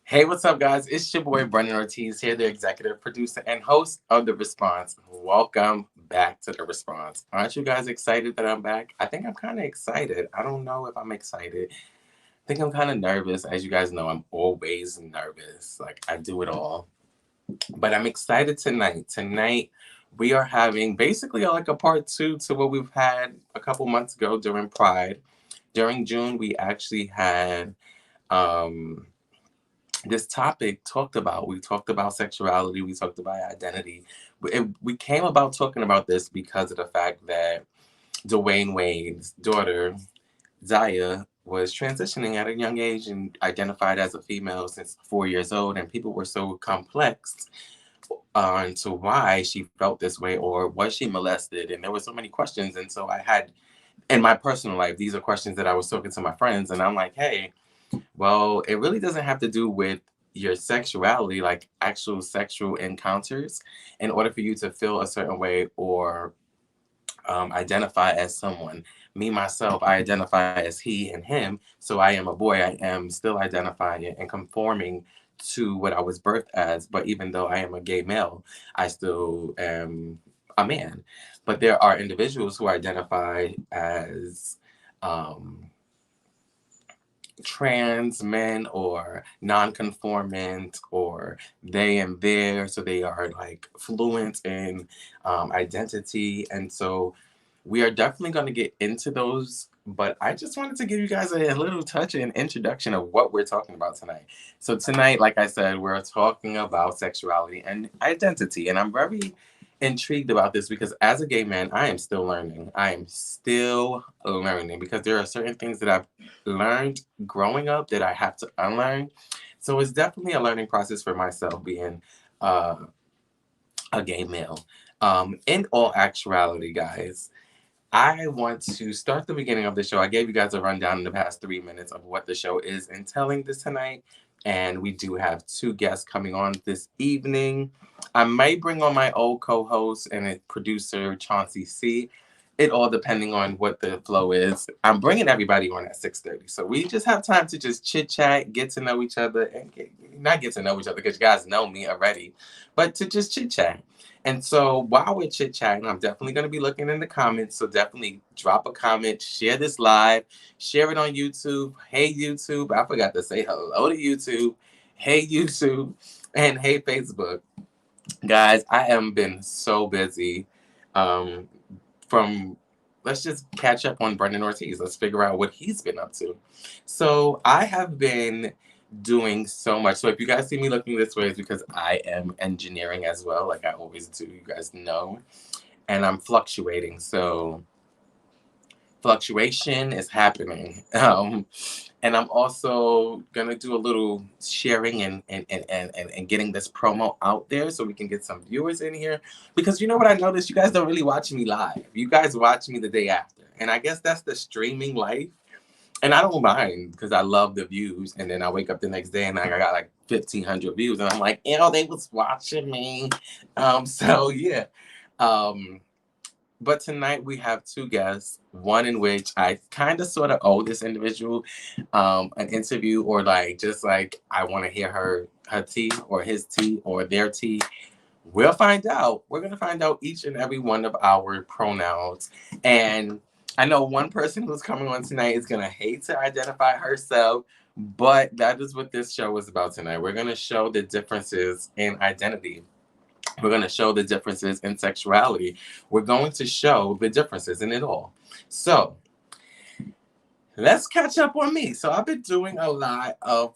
Hey, what's up, guys? It's your boy Brenden Ortiz here, the executive producer and host of The Response. Welcome back to The Response. Aren't you guys excited that I'm back? I think I'm kind of excited. I don't know if I'm excited. I think I'm kind of nervous. As you guys know, I'm always nervous. Like, I do it all. But I'm excited tonight. Tonight, we are having basically like a part two to what we've had a couple months ago during Pride. During June, we actually had. Um, this topic talked about. We talked about sexuality. We talked about identity. We came about talking about this because of the fact that Dwayne Wade's daughter, Zaya, was transitioning at a young age and identified as a female since 4 years old. And people were so complex on to why she felt this way or was she molested. And there were so many questions. And so I had, in my personal life, these are questions that I was talking to my friends. And I'm like, hey, well, it really doesn't have to do with your sexuality, like actual sexual encounters, in order for you to feel a certain way or identify as someone. Me, myself, I identify as he and him, so I am a boy. I am still identifying and conforming to what I was birthed as. But even though I am a gay male, I still am a man. But there are individuals who identify as. Um, Trans men or non-conformant or they and their, so they are like fluent in identity. And so we are definitely going to get into those, but I just wanted to give you guys a little touch and introduction of what we're talking about tonight. So tonight, like I said, we're talking about sexuality and identity, and I'm very intrigued about this because as a gay man, I am still learning. I am still learning because there are certain things that I've learned growing up that I have to unlearn. So it's definitely a learning process for myself being uh, a gay male. In all actuality, guys, I want to start the beginning of the show. I gave you guys a rundown in the past 3 minutes of what the show is and telling this tonight. And we do have two guests coming on this evening. I may bring on my old co-host and a producer, Chauncey C. It all depending on what the flow is. I'm bringing everybody on at 6:30, so we just have time to just chit chat, get to know each other, and not get to know each other because you guys know me already, but to just chit chat. And so while we're chit chatting, I'm definitely going to be looking in the comments. So definitely drop a comment, share this live, share it on YouTube. Hey, YouTube. I forgot to say hello to YouTube. Hey, YouTube. And hey, Facebook. Guys, I am been so busy. Um, from let's just catch up on Brenden Ortiz. Let's figure out what he's been up to. So I have been doing so much. So if you guys see me looking this way, it's because I am engineering as well, like I always do. You guys know, and I'm fluctuating. So fluctuation is happening. And I'm also gonna do a little sharing and getting this promo out there so we can get some viewers in here. Because you know what I noticed? You guys don't really watch me live. You guys watch me the day after. And I guess that's the streaming life. And I don't mind because I love the views. And then I wake up the next day and I got like 1,500 views. And I'm like, they was watching me. So yeah. Um, but tonight we have two guests, one in which I kind of sort of owe this individual an interview or like just like I want to hear her tea or his tea or their tea. We'll find out. We're going to find out each and every one of our pronouns. And I know one person who's coming on tonight is going to hate to identify herself, but that is what this show is about tonight. We're going to show the differences in identity. We're going to show the differences in sexuality. We're going to show the differences in it all. So let's catch up on me. So I've been doing a lot of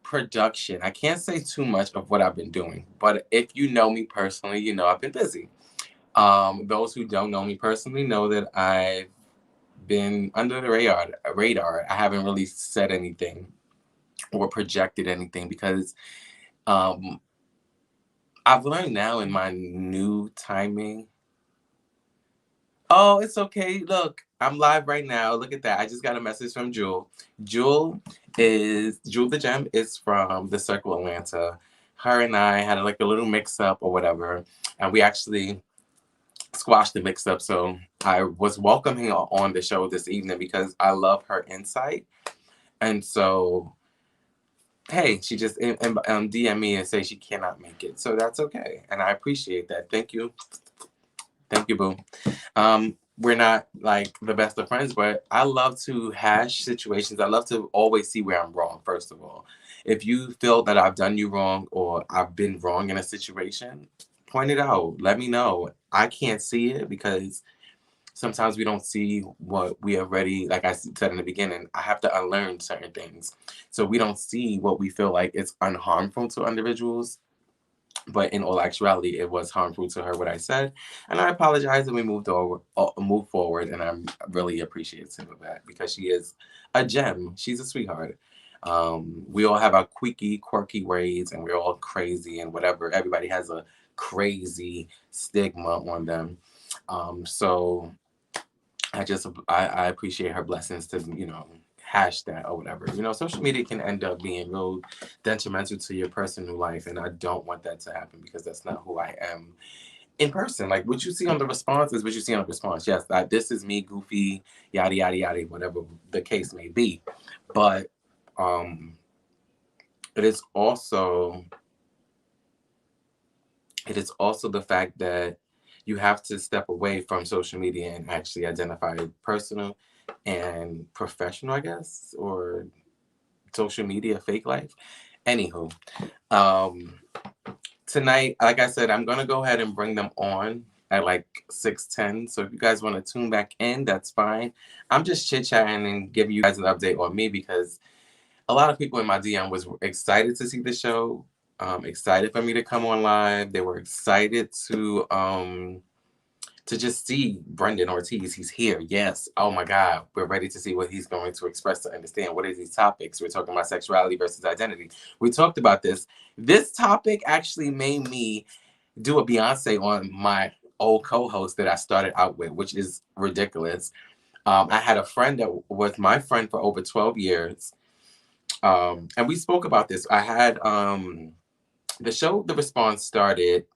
production. I can't say too much of what I've been doing, but if you know me personally, you know I've been busy. Those who don't know me personally know that I've been under the radar. I haven't really said anything or projected anything because um, I've learned now in my new timing. Oh, it's okay. Look, I'm live right now. Look at that. I just got a message from Jewel. Jewel the Gem is from the Circle Atlanta. Her and I had like a little mix up or whatever, and we actually squashed the mix up. So I was welcoming her on the show this evening because I love her insight. And so hey, she just DM me and say she cannot make it. So that's okay. And I appreciate that. Thank you. Thank you, boo. We're not like the best of friends, but I love to hash situations. I love to always see where I'm wrong, first of all. If you feel that I've done you wrong or I've been wrong in a situation, point it out. Let me know. I can't see it because sometimes we don't see what we already, like I said in the beginning, I have to unlearn certain things. So we don't see what we feel like it's unharmful to individuals, but in all actuality, it was harmful to her what I said, and I apologize, and we moved forward, and I'm really appreciative of that because she is a gem. She's a sweetheart. We all have our quirky ways, and we're all crazy and whatever. Everybody has a crazy stigma on them. So I appreciate her blessings to hash that or whatever. Social media can end up being real detrimental to your personal life, and I don't want that to happen because that's not who I am in person. Like what you see on the response is what you see on the response. Yes, this is me, goofy, yada yada yada, whatever the case may be. But um, it is also the fact that you have to step away from social media and actually identify personal and professional, I guess, or social media fake life. Anywho, um, tonight, like I said, I'm gonna go ahead and bring them on at like 6:10. So if you guys want to tune back in, that's fine. I'm just chit chatting and giving you guys an update on me because a lot of people in my DM was excited to see the show, excited for me to come on live. They were excited to just see Brenden Ortiz. He's here. Yes. Oh my God. We're ready to see what he's going to express to understand. What are these topics? We're talking about sexuality versus identity. We talked about this. This topic actually made me do a Beyonce on my old co-host that I started out with, which is ridiculous. I had a friend that was my friend for over 12 years. And we spoke about this. I had the show, The Response started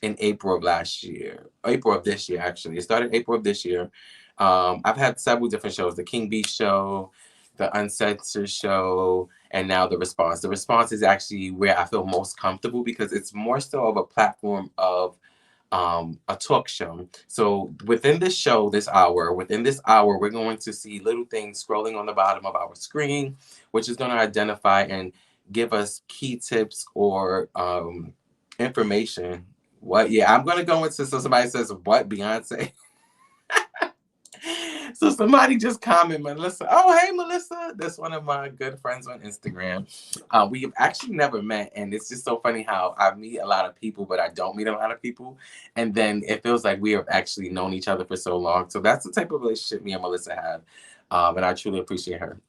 in April of last year, April of this year, actually. It started April of this year. I've had several different shows, the King Bee show, the Uncensored show, and now The Response. The Response is actually where I feel most comfortable because it's more so of a platform of a talk show. So within this show, within this hour, we're going to see little things scrolling on the bottom of our screen, which is going to identify and give us key tips or information. What? Yeah, I'm going to go into, so somebody says, what, Beyonce? So somebody just comment, Melissa. Oh, hey, Melissa. That's one of my good friends on Instagram. We've actually never met, and it's just so funny how I meet a lot of people, but I don't meet a lot of people. And then it feels like we have actually known each other for so long. So that's the type of relationship me and Melissa have, and I truly appreciate her.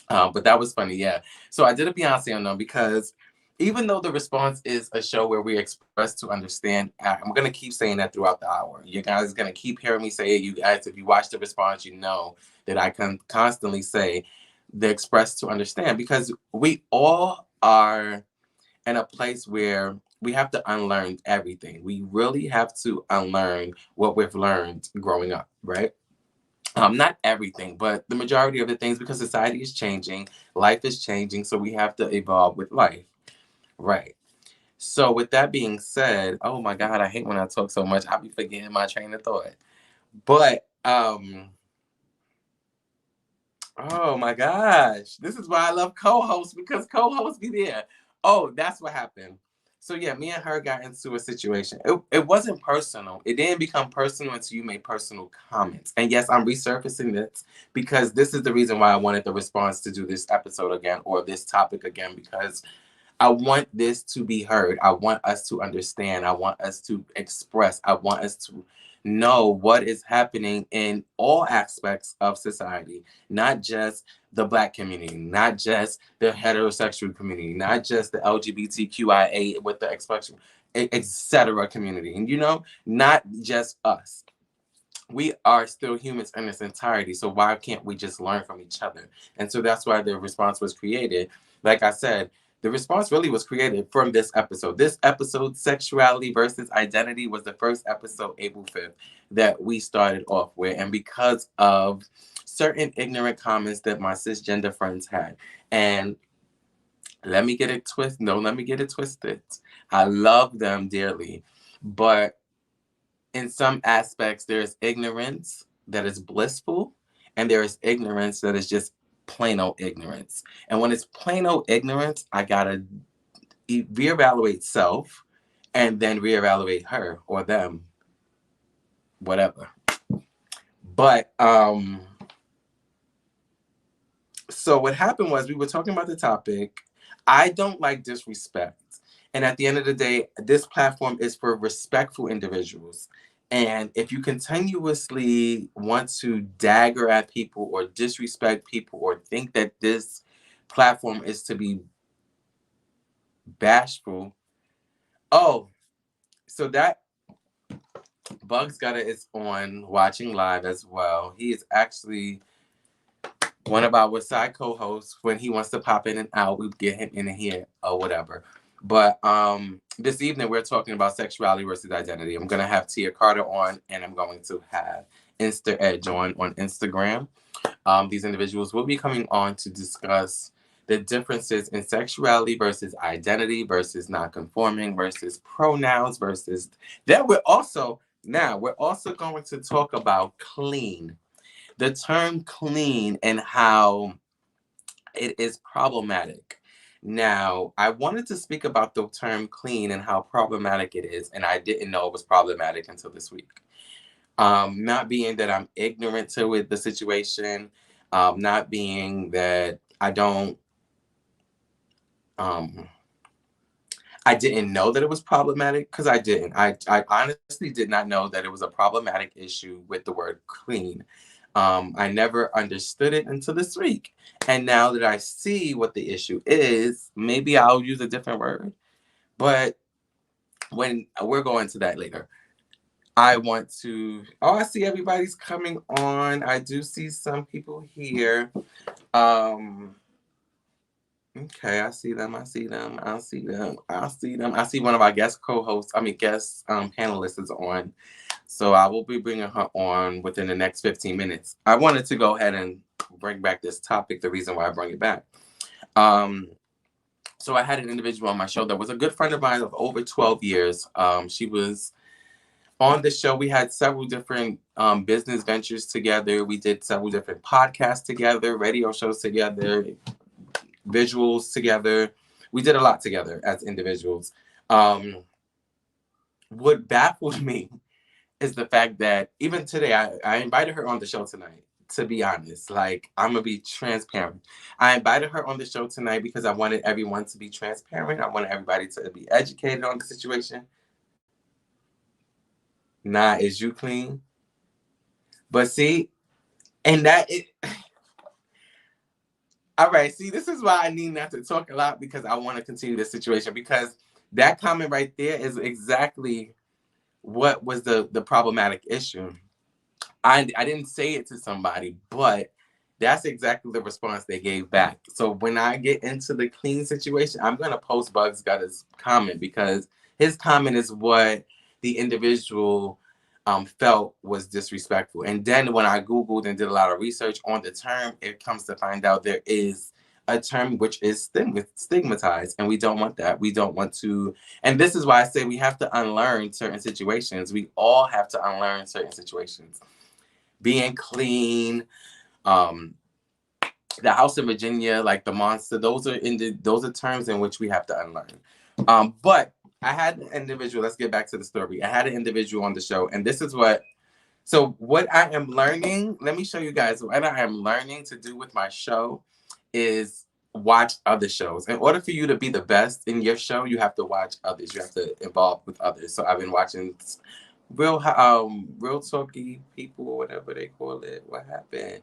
But that was funny, yeah. So I did a Beyonce on them because even though The Response is a show where we express to understand, I'm going to keep saying that throughout the hour. You guys are going to keep hearing me say it. You guys, if you watch The Response, you know that I can constantly say the express to understand because we all are in a place where we have to unlearn everything. We really have to unlearn what we've learned growing up, right? Not everything, but the majority of the things because society is changing, life is changing, so we have to evolve with life. Right. So with that being said, oh my God, I hate when I talk so much. I'll be forgetting my train of thought. But oh my gosh, this is why I love co-hosts because co-hosts be there. Oh, that's what happened. So yeah, me and her got into a situation. It wasn't personal. It didn't become personal until you made personal comments. And yes, I'm resurfacing this because this is the reason why I wanted the response to do this episode again or this topic again because I want this to be heard. I want us to understand. I want us to express. I want us to know what is happening in all aspects of society, not just the Black community, not just the heterosexual community, not just the LGBTQIA with the expression, etc. community. And not just us. We are still humans in its entirety. So why can't we just learn from each other? And so that's why the response was created. Like I said, the response really was created from this episode. This episode, Sexuality versus Identity, was the first episode, April 5th, that we started off with. And because of certain ignorant comments that my cisgender friends had. And Let me get it twisted. No, let me get it twisted. I love them dearly. But in some aspects, there's ignorance that is blissful, and there is ignorance that is just plain old ignorance. And when it's plain old ignorance, I gotta reevaluate self and then reevaluate her or them, whatever. But so what happened was we were talking about the topic. I don't like disrespect. And at the end of the day, this platform is for respectful individuals. And if you continuously want to dagger at people or disrespect people or think that this platform is to be bashful, oh, so that Bugs Gutter is on watching live as well. He is actually one of our side co-hosts. When he wants to pop in and out, we get him in here or whatever. But this evening we're talking about sexuality versus identity. I'm gonna have Tia Carter on, and I'm going to have Insta Edge on Instagram. These individuals will be coming on to discuss the differences in sexuality versus identity versus non-conforming versus pronouns versus then we're also going to talk about clean, the term clean, and how it is problematic. Now, I wanted to speak about the term clean and how problematic it is, and I didn't know it was problematic until this week. Not being that I'm ignorant to it, the situation, not being that um, I didn't know that it was problematic because I didn't. I honestly did not know that it was a problematic issue with the word clean. I never understood it until this week. And now that I see what the issue is, maybe I'll use a different word. But when we're going to that later, I want to. Oh, I see everybody's coming on. I do see some people here. Um, Okay, I see them. I see them. I see them. I see them. I see one of our guest co-hosts. Guest panelists is on. So I will be bringing her on within the next 15 minutes. I wanted to go ahead and bring back this topic. The reason why I bring it back. Um, so I had an individual on my show that was a good friend of mine of over 12 years. She was on the show. We had several different business ventures together. We did several different podcasts together, radio shows together, visuals together. We did a lot together as individuals. What baffled me is the fact that even today, I invited her on the show tonight. To be honest, like, I'm gonna be transparent. I invited her on the show tonight because I wanted everyone to be transparent. I wanted everybody to be educated on the situation. Nah, is you clean? But see, and that it. All right, see, this is why I need not to talk a lot because I want to continue this situation because that comment right there is exactly what was the problematic issue. I didn't say it to somebody, but that's exactly the response they gave back. So when I get into the clean situation, I'm gonna post Bugs Gutter's comment because his comment is what the individual felt was disrespectful. And then when I Googled and did a lot of research on the term, it comes to find out there is a term which is stigmatized, and we don't want that. We don't want to, and this is why I say we have to unlearn certain situations. We all have to unlearn certain situations. Being clean, um, the house in Virginia, like the monster, those are terms in which we have to unlearn. But I had an individual, let's get back to the story. I had an individual on the show, and this is what I am learning. Let me show you guys what I am learning to do with my show is watch other shows. In order for you to be the best in your show, you have to watch others. You have to involve with others. So I've been watching real talky people, or whatever they call it. What happened?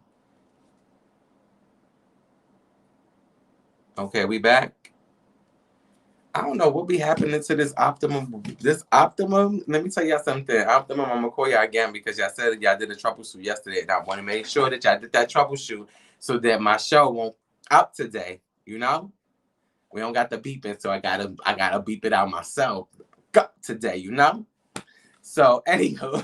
Okay, we back. I don't know what be happening to this optimum. This optimum. Let me tell y'all something. Optimum. I'm gonna call y'all again because y'all said y'all did a troubleshoot yesterday, and I want to make sure that y'all did that troubleshoot so that my show won't up today. You know, we don't got the beeping, so I gotta beep it out myself. Go today, you know. So anywho,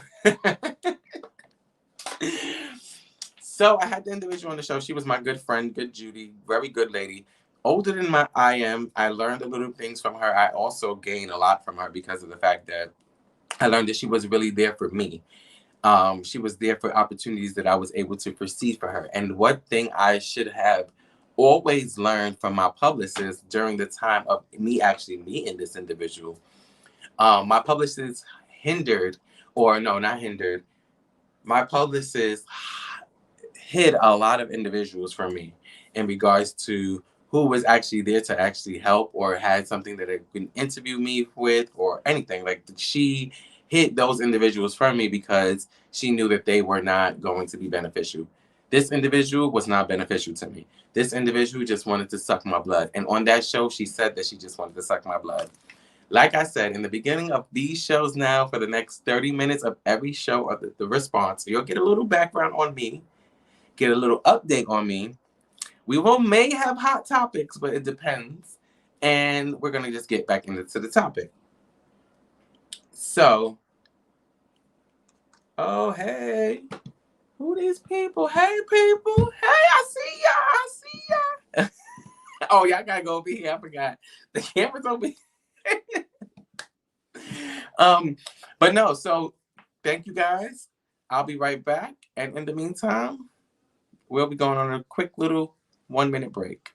so I had the individual on the show. She was my good friend, good Judy, very good lady. older than I am, I learned a little things from her. I also gained a lot from her because of the fact that I learned that she was really there for me. She was there for opportunities that I was able to proceed for her. And one thing I should have always learned from my publicist during the time of me actually meeting this individual, my publicist hindered, or no, not hindered, my publicist hid a lot of individuals from me in regards to who was actually there to actually help or had something that they could interview me with or anything. Like she hid those individuals from me because she knew that they were not going to be beneficial. This individual was not beneficial to me. This individual just wanted to suck my blood. And on that show, she said that she just wanted to suck my blood. Like I said, in the beginning of these shows now, for the next 30 minutes of every show of the response, you'll get a little background on me, get a little update on me. We will may have hot topics, but it depends. And we're going to just get back into the topic. So, oh, hey. Who these people? Hey, people. Hey, I see y'all. I see y'all. Oh, y'all got to go over here. I forgot. The camera's over here. But no, so thank you guys. I'll be right back. And in the meantime, we'll be going on a quick little 1-minute break.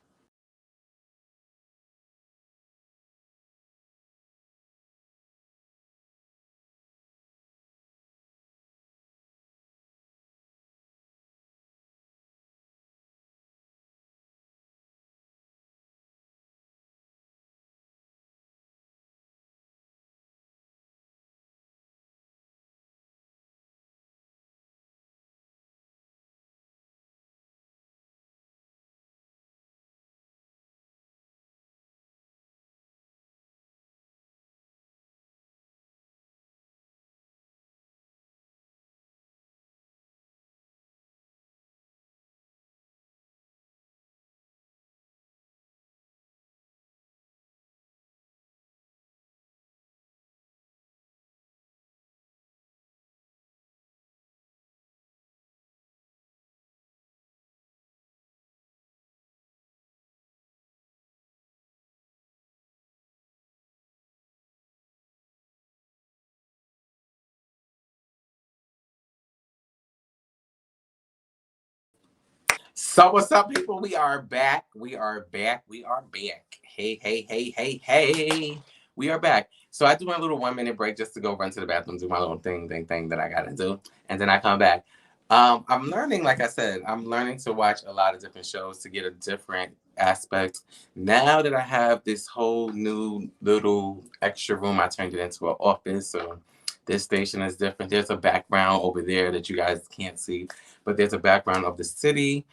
So what's up, people? We are back. We are back. We are back. Hey, hey, hey, hey, hey. We are back. So I do my little 1-minute break just to go run to the bathroom, do my little thing that I gotta do, and then I come back. I'm learning, like I said, I'm learning to watch a lot of different shows to get a different aspect. Now that I have this whole new little extra room, I turned it into an office. So this station is different. There's a background over there that you guys can't see, but there's a background of the city.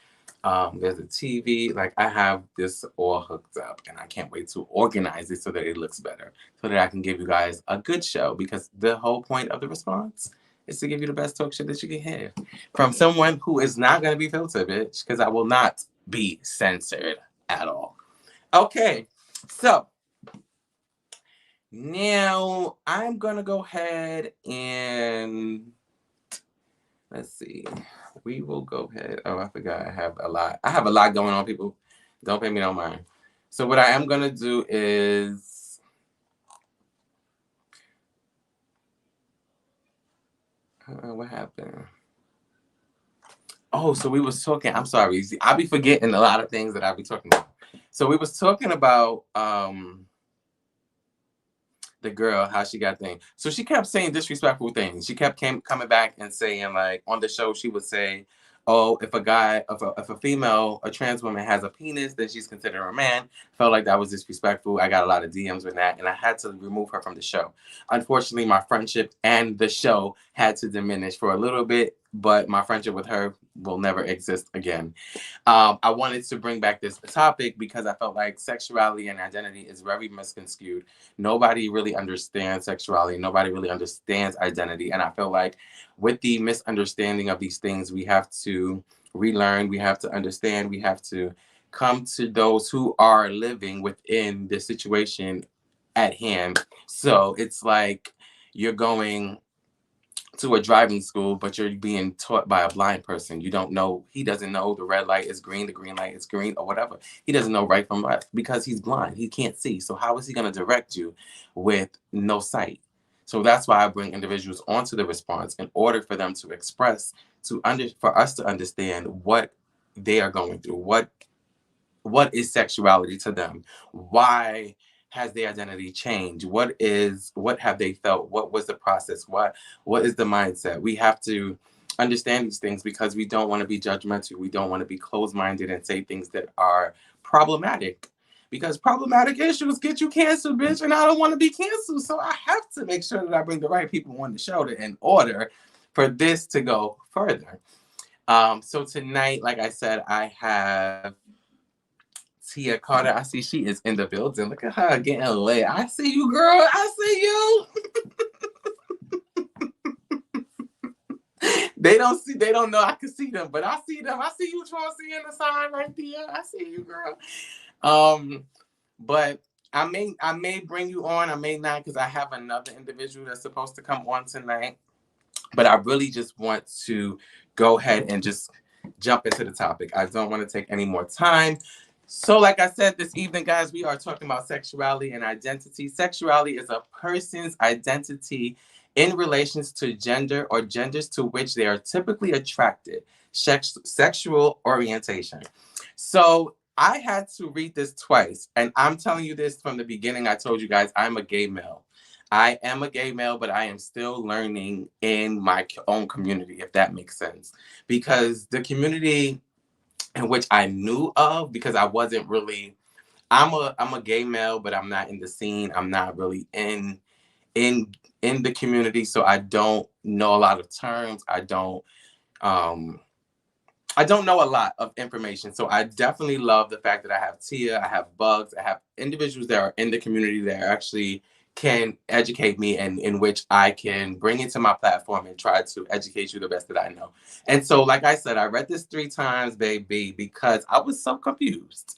There's a TV. Like I have this all hooked up, and I can't wait to organize it so that it looks better, so that I can give you guys a good show. Because the whole point of the response is to give you the best talk show that you can have from someone who is not going to be filtered, bitch. Because I will not be censored at all. Okay, so now I'm gonna go ahead and let's see. We will go ahead. Oh, I forgot. I have a lot. I have a lot going on, people. Don't pay me no mind. So what I am gonna do is what happened? Oh, so we was talking. I'm sorry. See, I be forgetting a lot of things that I be talking about. So we was talking about the girl, how she got things. So she kept saying disrespectful things. She kept coming back and saying, like, on the show, she would say, oh, if a female, a trans woman has a penis, then she's considered a man. Felt like that was disrespectful. I got a lot of DMs with that, and I had to remove her from the show. Unfortunately, my friendship and the show had to diminish for a little bit, but my friendship with her will never exist again. I wanted to bring back this topic because I felt like sexuality and identity is very misconstrued. Nobody really understands sexuality. Nobody really understands identity. And I feel like with the misunderstanding of these things, we have to relearn, we have to understand, we have to come to those who are living within the situation at hand. So it's like you're going to a driving school, but you're being taught by a blind person. You don't know, he doesn't know the red light is green, the green light is green, or whatever. He doesn't know right from left because he's blind. He can't see. So how is he going to direct you with no sight? So that's why I bring individuals onto the response in order for them to express, for us to understand what they are going through, what is sexuality to them, why has their identity changed, what have they felt, what was the process, what is the mindset. We have to understand these things because we don't want to be judgmental, we don't want to be closed-minded and say things that are problematic, because problematic issues get you canceled, bitch, and I don't want to be canceled. So I have to make sure that I bring the right people on the show in order for this to go further. So tonight, like I said, I have Tia Carter. I see she is in the building. Look at her getting lit. I see you, girl. I see you. They don't know I can see them, but I see them. I see you, Chauncey, in the sign right there. I see you, girl. But I may bring you on. I may not, because I have another individual that's supposed to come on tonight. But I really just want to go ahead and just jump into the topic. I don't want to take any more time. So like I said, this evening, guys, we are talking about sexuality and identity. Sexuality is a person's identity in relations to gender or genders to which they are typically attracted, sexual orientation. So I had to read this twice, and I'm telling you this from the beginning. I told you guys I'm a gay male. I am a gay male, but I am still learning in my own community, if that makes sense. Because the community in which I knew of, because I wasn't really, I'm a gay male, but I'm not in the scene. I'm not really in the community, so I don't know a lot of terms. I don't know a lot of information. So I definitely love the fact that I have Tia, I have Bugs, I have individuals that are in the community that actually can educate me, and in which I can bring into my platform and try to educate you the best that I know. And so, like I said, I read this 3 times, baby, because I was so confused.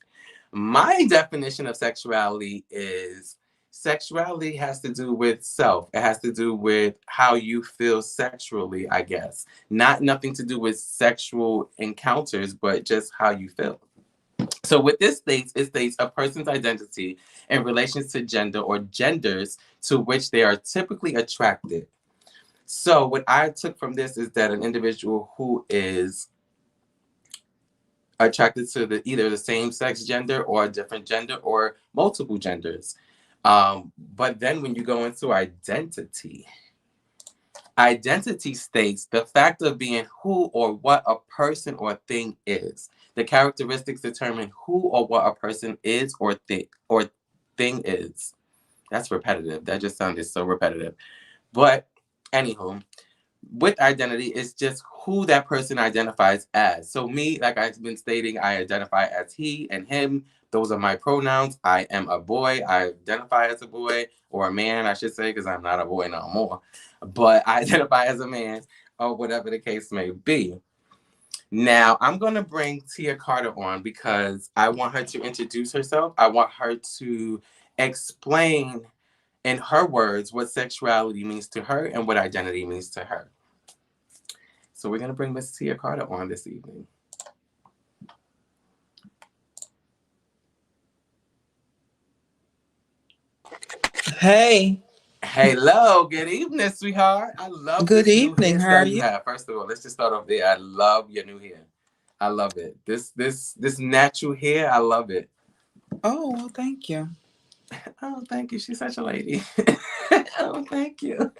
My definition of sexuality is sexuality has to do with self. It has to do with how you feel sexually, I guess. Nothing to do with sexual encounters, but just how you feel. So what this states, it states a person's identity in relation to gender or genders to which they are typically attracted. So what I took from this is that an individual who is attracted to either the same sex gender or a different gender or multiple genders. But then when you go into identity states the fact of being who or what a person or thing is. The characteristics determine who or what a person is or thing is. That's repetitive. That just sounded so repetitive. But anywho, with identity, it's just who that person identifies as. So me, like I've been stating, I identify as he and him. Those are my pronouns. I am a boy. I identify as a boy, or a man, I should say, because I'm not a boy no more. But I identify as a man, or whatever the case may be. Now, I'm going to bring Tia Carter on because I want her to introduce herself. I want her to explain in her words what sexuality means to her and what identity means to her. So we're going to bring Miss Tia Carter on this evening. Hey. Hello, good evening, sweetheart. I love Good this new evening. How are hairstyle you you? have. First of all, let's just start off there. I love your new hair. I love it. This natural hair, I love it. Oh, well, thank you. Oh, thank you. She's such a lady. Oh, thank you.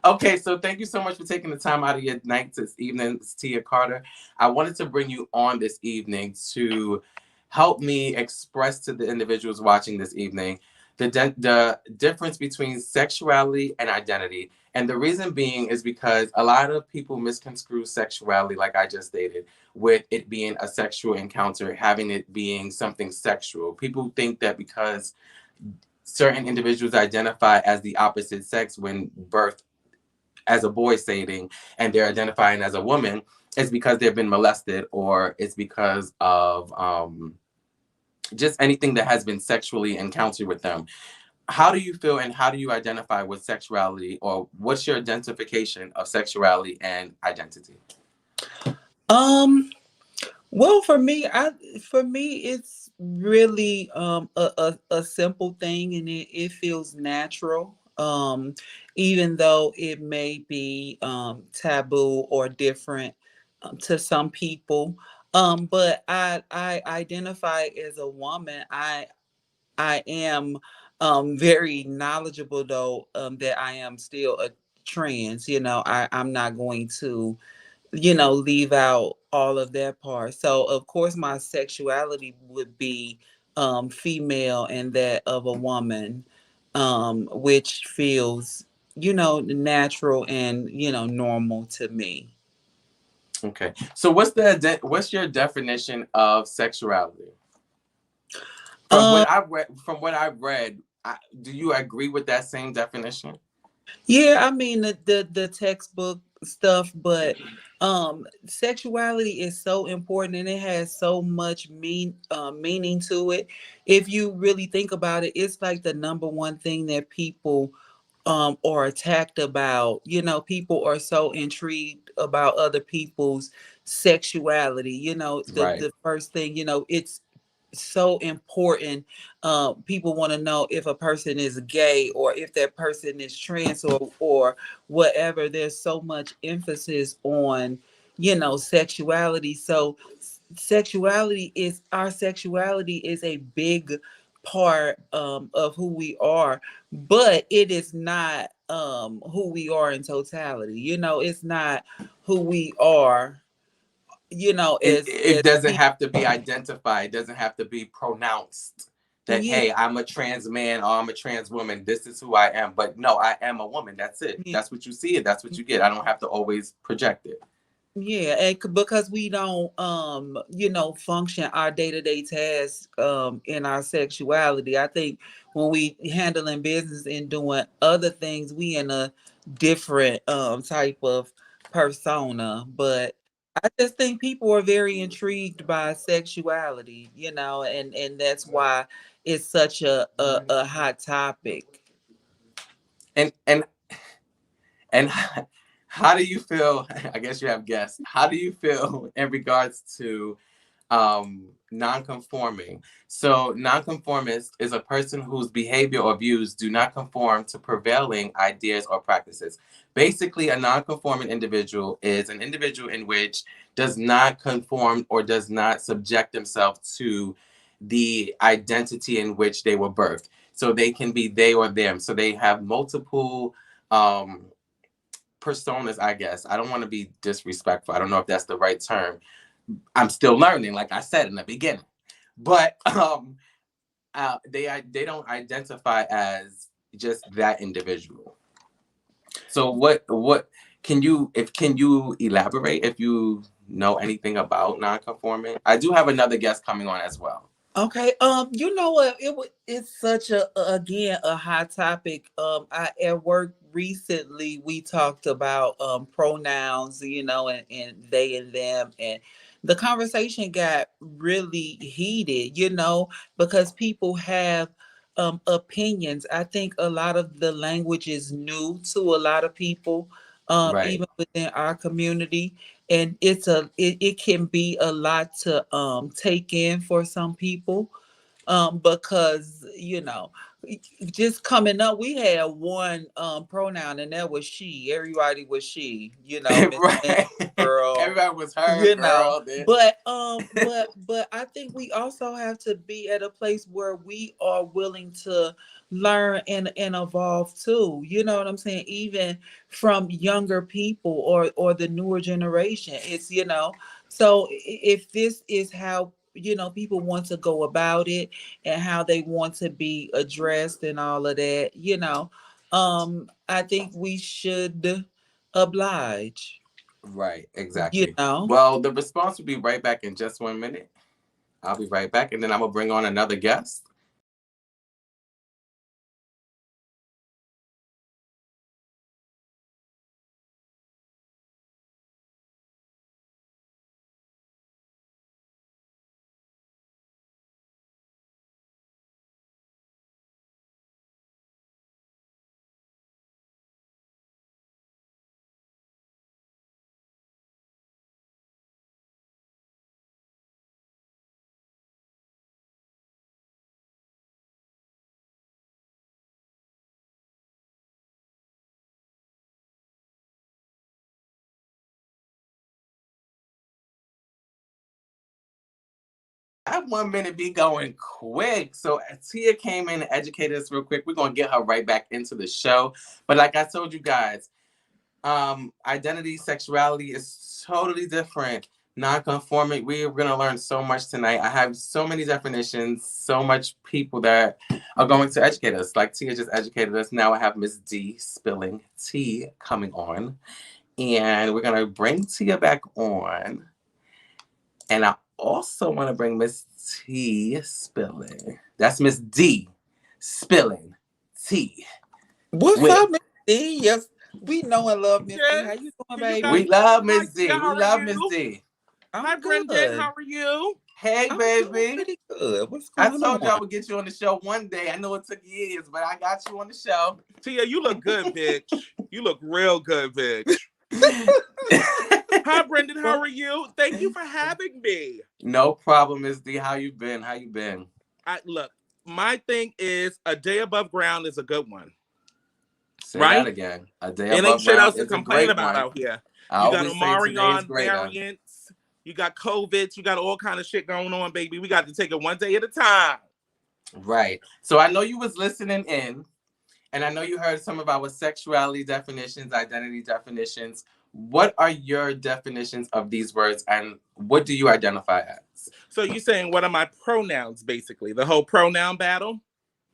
Okay, so thank you so much for taking the time out of your night this evening, Tia Carter. I wanted to bring you on this evening to help me express to the individuals watching this evening the difference between sexuality and identity. And the reason being is because a lot of people misconstrue sexuality, like I just stated, with it being a sexual encounter, having it being something sexual. People think that because certain individuals identify as the opposite sex when birth as a boy stating and they're identifying as a woman, it's because they've been molested, or it's because of just anything that has been sexually encountered with them. how do you feel and how do you identify with sexuality, or what's your identification of sexuality and identity? Um, well, for me, it's really a simple thing, and it feels natural. Even though it may be taboo or different to some people. But I identify as a woman. I am very knowledgeable though that I am still a trans. I'm not going to leave out all of that part. So of course my sexuality would be female and that of a woman, which feels, natural and, normal to me. Okay. So what's your definition of sexuality? Um From what I've read, do you agree with that same definition? yeah, I mean the textbook stuff, but sexuality is so important and it has so much meaning to it. If you really think about it, it's like the number one thing that people are attacked about. People are so intrigued about other people's sexuality. Right. The first thing, it's so important. People want to know if a person is gay or if that person is trans or whatever. There's so much emphasis on, sexuality. So sexuality is a big part of who we are, but it is not who we are in totality. It's not who we are, It as doesn't people. have to be identified. It doesn't have to be pronounced that, Yeah, hey, I'm a trans man or I'm a trans woman. This is who I am. But no, I am a woman. That's it. yeah. That's what you see it. That's what you get. I don't have to always project it. Yeah, and because we don't, function our day-to-day tasks in our sexuality. I think when we handling business and doing other things, we in a different type of persona. But I just think people are very intrigued by sexuality, and that's why it's such a hot topic. And and how do you feel? I guess you have guests. How do you feel in regards to non-conforming? So non-conformist is a person whose behavior or views do not conform to prevailing ideas or practices. Basically, a non-conforming individual is an individual in which does not conform or does not subject themselves to the identity in which they were birthed. So they can be they or them. So they have multiple um personas, I guess. I don't want to be disrespectful. I don't know if that's the right term. I'm still learning, like I said in the beginning. But they don't identify as just that individual. So what can you elaborate if you know anything about non-conforming? I do have another guest coming on as well. Okay. You know what? It's such again a hot topic. I at work recently we talked about pronouns, and they and them, and the conversation got really heated, because people have opinions. I think a lot of the language is new to a lot of people, Right. even within our community, and it can be a lot to take in for some people, because just coming up we had one pronoun and that was she. Everybody was she, Miss Man, Right. girl, Everybody was her girl. but I think we also have to be at a place where we are willing to learn and evolve too. You know what I'm saying? Even from younger people or the newer generation. It's so if this is how people want to go about it and how they want to be addressed and all of that, I think we should oblige. Right, you exactly. know Well, the response will be right back in just 1 minute. I'll be right back, and then I'm gonna bring on another guest. That 1 minute be going quick. So Tia came in and educated us real quick. We're gonna get her right back into the show. But like I told you guys, identity, sexuality is totally different. Non-conforming. We're gonna learn so much tonight. I have so many definitions, so much people that are going to educate us. Like Tia just educated us. Now I have Miss D spilling tea coming on, and we're gonna bring Tia back on. And I also want to bring Miss T spilling. That's Miss D spilling tea What's with. up, Miss D? Yes, we know and love Miss D. Yes. How you doing, Can you guys We baby? love hi Miss D. Tia, We how are love Miss you? D. Hi I'm Brenden, good. how are you? Hey, I'm doing baby. pretty good. What's I going told you on? I would get you on the show one day. I know it took years, but I got you on the show. Tia, you look good, bitch. You look real good, bitch. Hi Brenden, how are you? Thank you for having me. No problem, Miss D. How you been? How you been? I look, my thing is a day above ground is a good one, Say that right? again. A day It ain't above shit ground else to is a complain great about one. out here. I You got always say today is Omarion greater. variants, you got COVID, you got all kind of shit going on, baby. We got to take it one day at a time. Right. So I know you was listening in, and I know you heard some of our sexuality definitions, identity definitions. What are your definitions of these words, and what do you identify as? So you saying what are my pronouns, basically? The whole pronoun battle?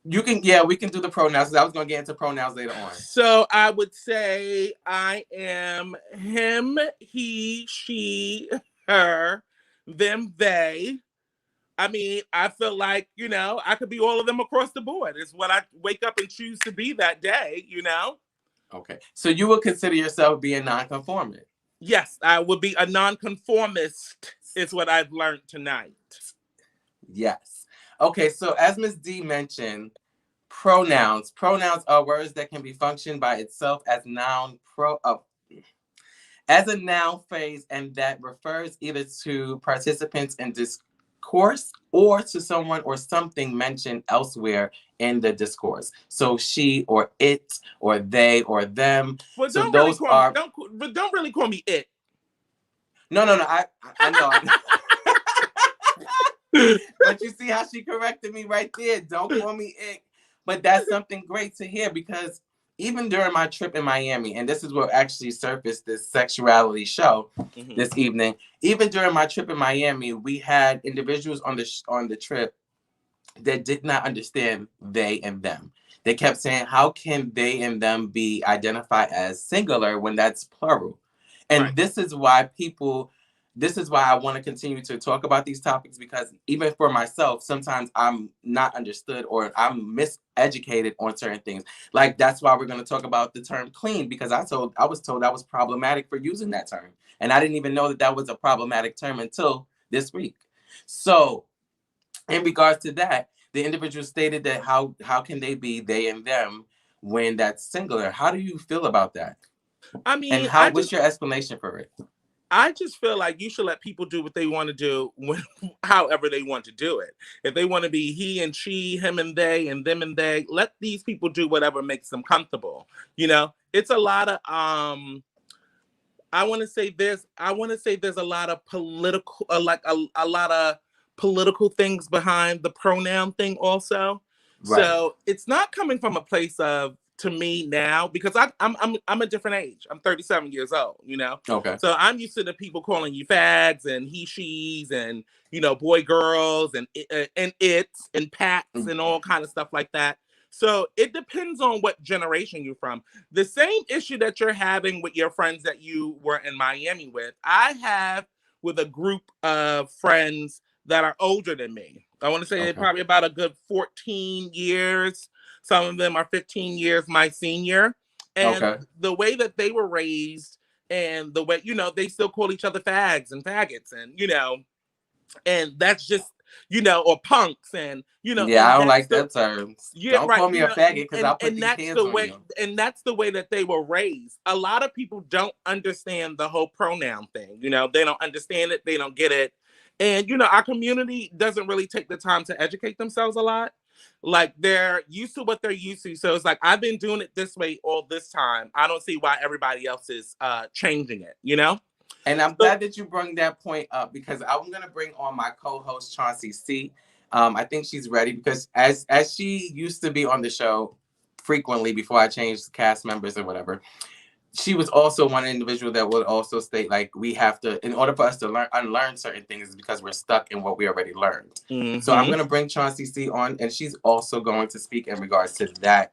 You can, yeah, we can do the pronouns. 'Cause I was gonna get into pronouns later on. So I would say I am him, he, she, her, them, they. I mean, I feel like, I could be all of them across the board. It's what I wake up and choose to be that day. Okay. So you would consider yourself being non-conforming? Yes, I would be a nonconformist, is what I've learned tonight. Yes. Okay. So as Ms. D mentioned, pronouns. Pronouns are words that can be functioned by itself as as a noun phrase, and that refers either to participants in discourse or to someone or something mentioned elsewhere in the discourse. So she or it or they or them. Well, So don't really those call me are don't really call me it. no. I know. But you see how she corrected me right there. Don't call me ick. But that's something great to hear, because even during my trip in Miami, and this is what actually surfaced this sexuality show this evening. Even during my trip in Miami, we had individuals on the trip that did not understand they and them. They kept saying, "How can they and them be identified as singular when that's plural?" Right. And this is why I want to continue to talk about these topics, because even for myself, sometimes I'm not understood or I'm miseducated on certain things. Like that's why we're going to talk about the term clean, because I was told I was problematic for using that term. And I didn't even know that that was a problematic term until this week. So in regards to that, the individual stated that how can they be they and them when that's singular? How do you feel about that? I And mean, what's your explanation for it? I just feel like you should let people do what they want to do however they want to do it. If they want to be he and she, him and they, and them and they, let these people do whatever makes them comfortable. It's a lot of I want to say this. I want to say there's a lot of political, like a lot of political things behind the pronoun thing also. Right. So it's not coming from a place of to me now because I'm a different age. I'm 37 years old. Okay. So I'm used to the people calling you fags and he she's and boy girls and it's and pats and all kind of stuff like that. So it depends on what generation you're from. The same issue that you're having with your friends that you were in Miami with, I have with a group of friends that are older than me. I want to say they're Okay. probably about a good 14 years. Some of them are 15 years my senior. And Okay. the way that they were raised and the way, they still call each other fags and faggots and that's just, or punks Yeah, I and don't that's like the, that term. yeah, Don't right. call me a faggot, because I'll put And these that's hands the on way, you. and that's the way that they were raised. A lot of people don't understand the whole pronoun thing. They don't understand it. They don't get it. And our community doesn't really take the time to educate themselves a lot. Like they're used to what they're used to. So it's like I've been doing it this way all this time. I don't see why everybody else is changing it. And I'm glad that you brought that point up because I'm gonna bring on my co-host Chauncey C. I think she's ready because as she used to be on the show frequently before I changed cast members or whatever, she was also one individual that would also state like we have to, in order for us to unlearn certain things, because we're stuck in what we already learned. Mm-hmm. So I'm gonna bring Chauncey C on, and she's also going to speak in regards to that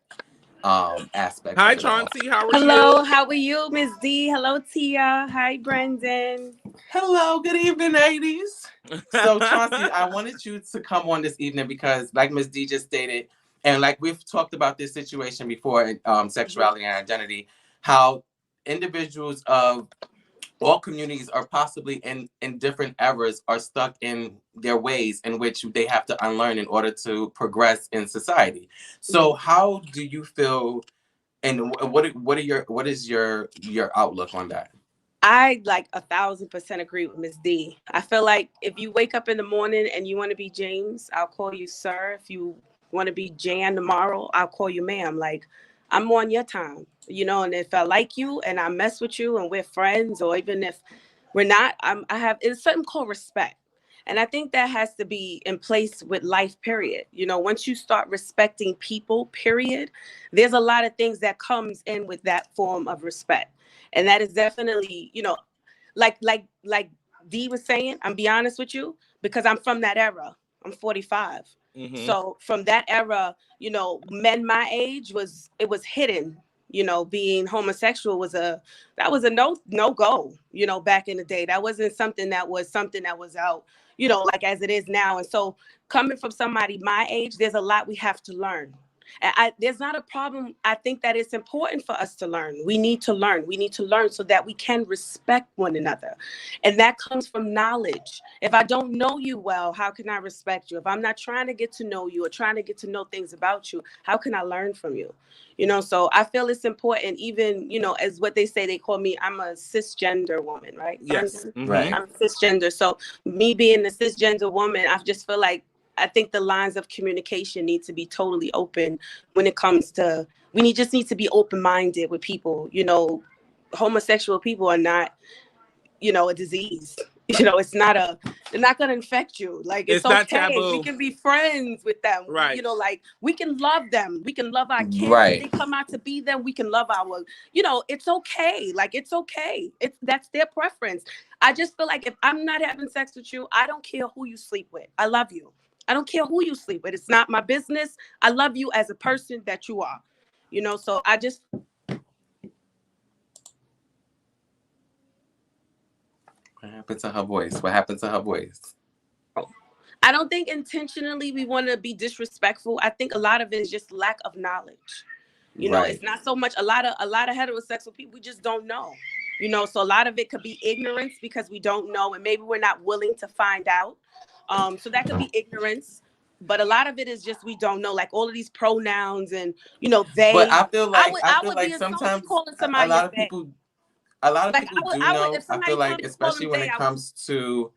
aspect. Hi, of it all. Chauncey. How are Hello, you? how are you, Miss D? Hello, Tia. Hi, Brenden. Hello, good evening, ladies. So Chauncey, I wanted you to come on this evening because, like Ms. D just stated, and like we've talked about this situation before in sexuality and identity, how individuals of all communities are possibly in different eras are stuck in their ways in which they have to unlearn in order to progress in society. So how do you feel, and what is your outlook on that? I like 1,000% agree with Miss D. I feel like if you wake up in the morning and you want to be James, I'll call you sir. If you want to be Jan tomorrow, I'll call you ma'am. Like, I'm on your time, and if I like you and I mess with you and we're friends, or even if we're not, it's something called respect. And I think that has to be in place with life, period. Once you start respecting people, period, there's a lot of things that comes in with that form of respect. And that is definitely, like Dee was saying, I'm be honest with you, because I'm from that era. I'm 45. Mm-hmm. So from that era, men my age it was hidden. Being homosexual was a no go, back in the day. That wasn't something that was out, like as it is now. And so coming from somebody my age, there's a lot we have to learn. And there's not a problem. I think that it's important for us to learn. We need to learn. We need to learn so that we can respect one another. And that comes from knowledge. If I don't know you well, how can I respect you? If I'm not trying to get to know you or trying to get to know things about you, how can I learn from you? So I feel it's important, even, as what they say, they call me, I'm a cisgender woman, right? Yes. Mm-hmm. Right. I'm cisgender. So me being a cisgender woman, I just feel like I think the lines of communication need to be totally open when it comes to, just need to be open-minded with people. Homosexual people are not, a disease. It's not they're not going to infect you. Like, it's not okay. taboo. We can be friends with them. Right. Like, we can love them. We can love our kids. Right. If they come out to be them, we can love our, it's okay. Like, it's okay. That's their preference. I just feel like if I'm not having sex with you, I don't care who you sleep with. I love you. I don't care who you sleep with. It's not my business. I love you as a person that you are. So I just... What happened to her voice? What happened to her voice? I don't think intentionally we want to be disrespectful. I think a lot of it is just lack of knowledge. Right. It's not so much a lot of heterosexual people, we just don't know. So a lot of it could be ignorance because we don't know, and maybe we're not willing to find out. So that could be ignorance. But a lot of it is just we don't know, like all of these pronouns and they. But I feel like sometimes a lot of people do know. I feel like, especially when it comes to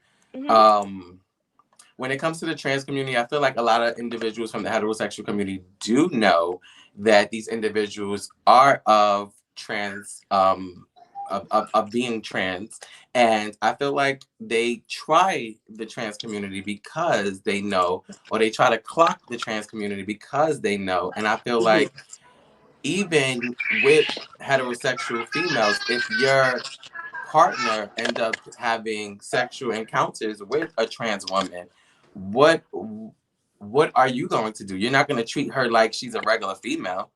when it comes to the trans community, I feel like a lot of individuals from the heterosexual community do know that these individuals are of trans of being trans, and I feel like they try the trans community because they know, or they try to clock the trans community because they know. And I feel like even with heterosexual females, if your partner end up having sexual encounters with a trans woman, what are you going to do? You're not going to treat her like she's a regular female.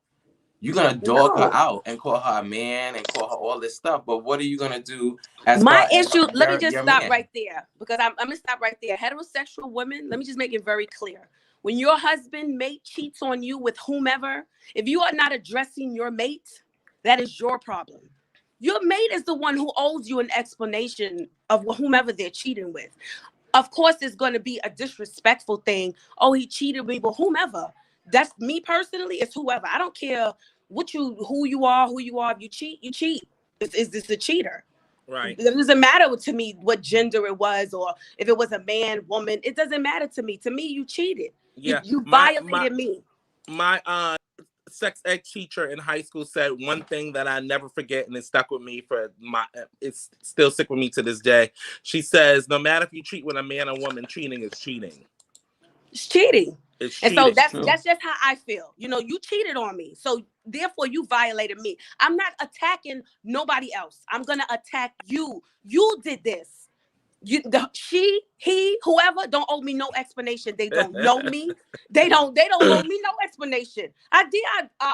You're going to dog her out and call her a man and call her all this stuff. But what are you going to do as my far as issue? Let me just stop man? right there, because I'm going to stop right there. Heterosexual women, let me just make it very clear. When your husband, mate, cheats on you with whomever, if you are not addressing your mate, that is your problem. Your mate is the one who owes you an explanation of whomever they're cheating with. Of course, it's going to be a disrespectful thing. Oh, he cheated me with whomever. That's me personally. It's whoever. I don't care who you are. If you cheat, you cheat. Is this a cheater? Right. It doesn't matter to me what gender it was, or if it was a man, woman. It doesn't matter to me. To me, you cheated. Yeah. You violated me. My sex ed teacher in high school said one thing that I never forget, and it stuck with me it's still sick with me to this day. She says, no matter if you cheat with a man or woman, cheating is cheating. It's cheating. It's And cheating. so that's just how I feel. You know, you cheated on me. So therefore you violated me. I'm not attacking nobody else. I'm going to attack you. You did this. She, he, whoever don't owe me no explanation. They don't know me. They don't owe me no explanation. I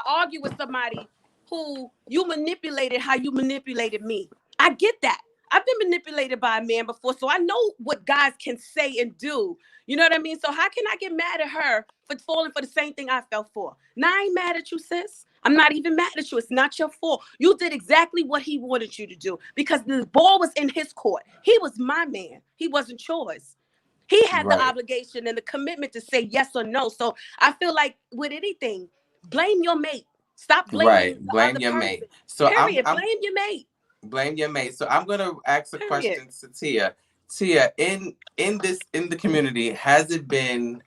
argue with somebody who you manipulated how you manipulated me. I get that. I've been manipulated by a man before, so I know what guys can say and do. You know what I mean? So how can I get mad at her for falling for the same thing I fell for? Now I ain't mad at you, sis. I'm not even mad at you. It's not your fault. You did exactly what he wanted you to do because the ball was in his court. He was my man. He wasn't yours. He had the obligation and the commitment to say yes or no. So I feel like with anything, blame your mate. Stop blaming the blame other your person. mate. So Period. Blame your mate. Blame your mate. So I'm gonna ask a question to Tia. Tia, in the community, has it been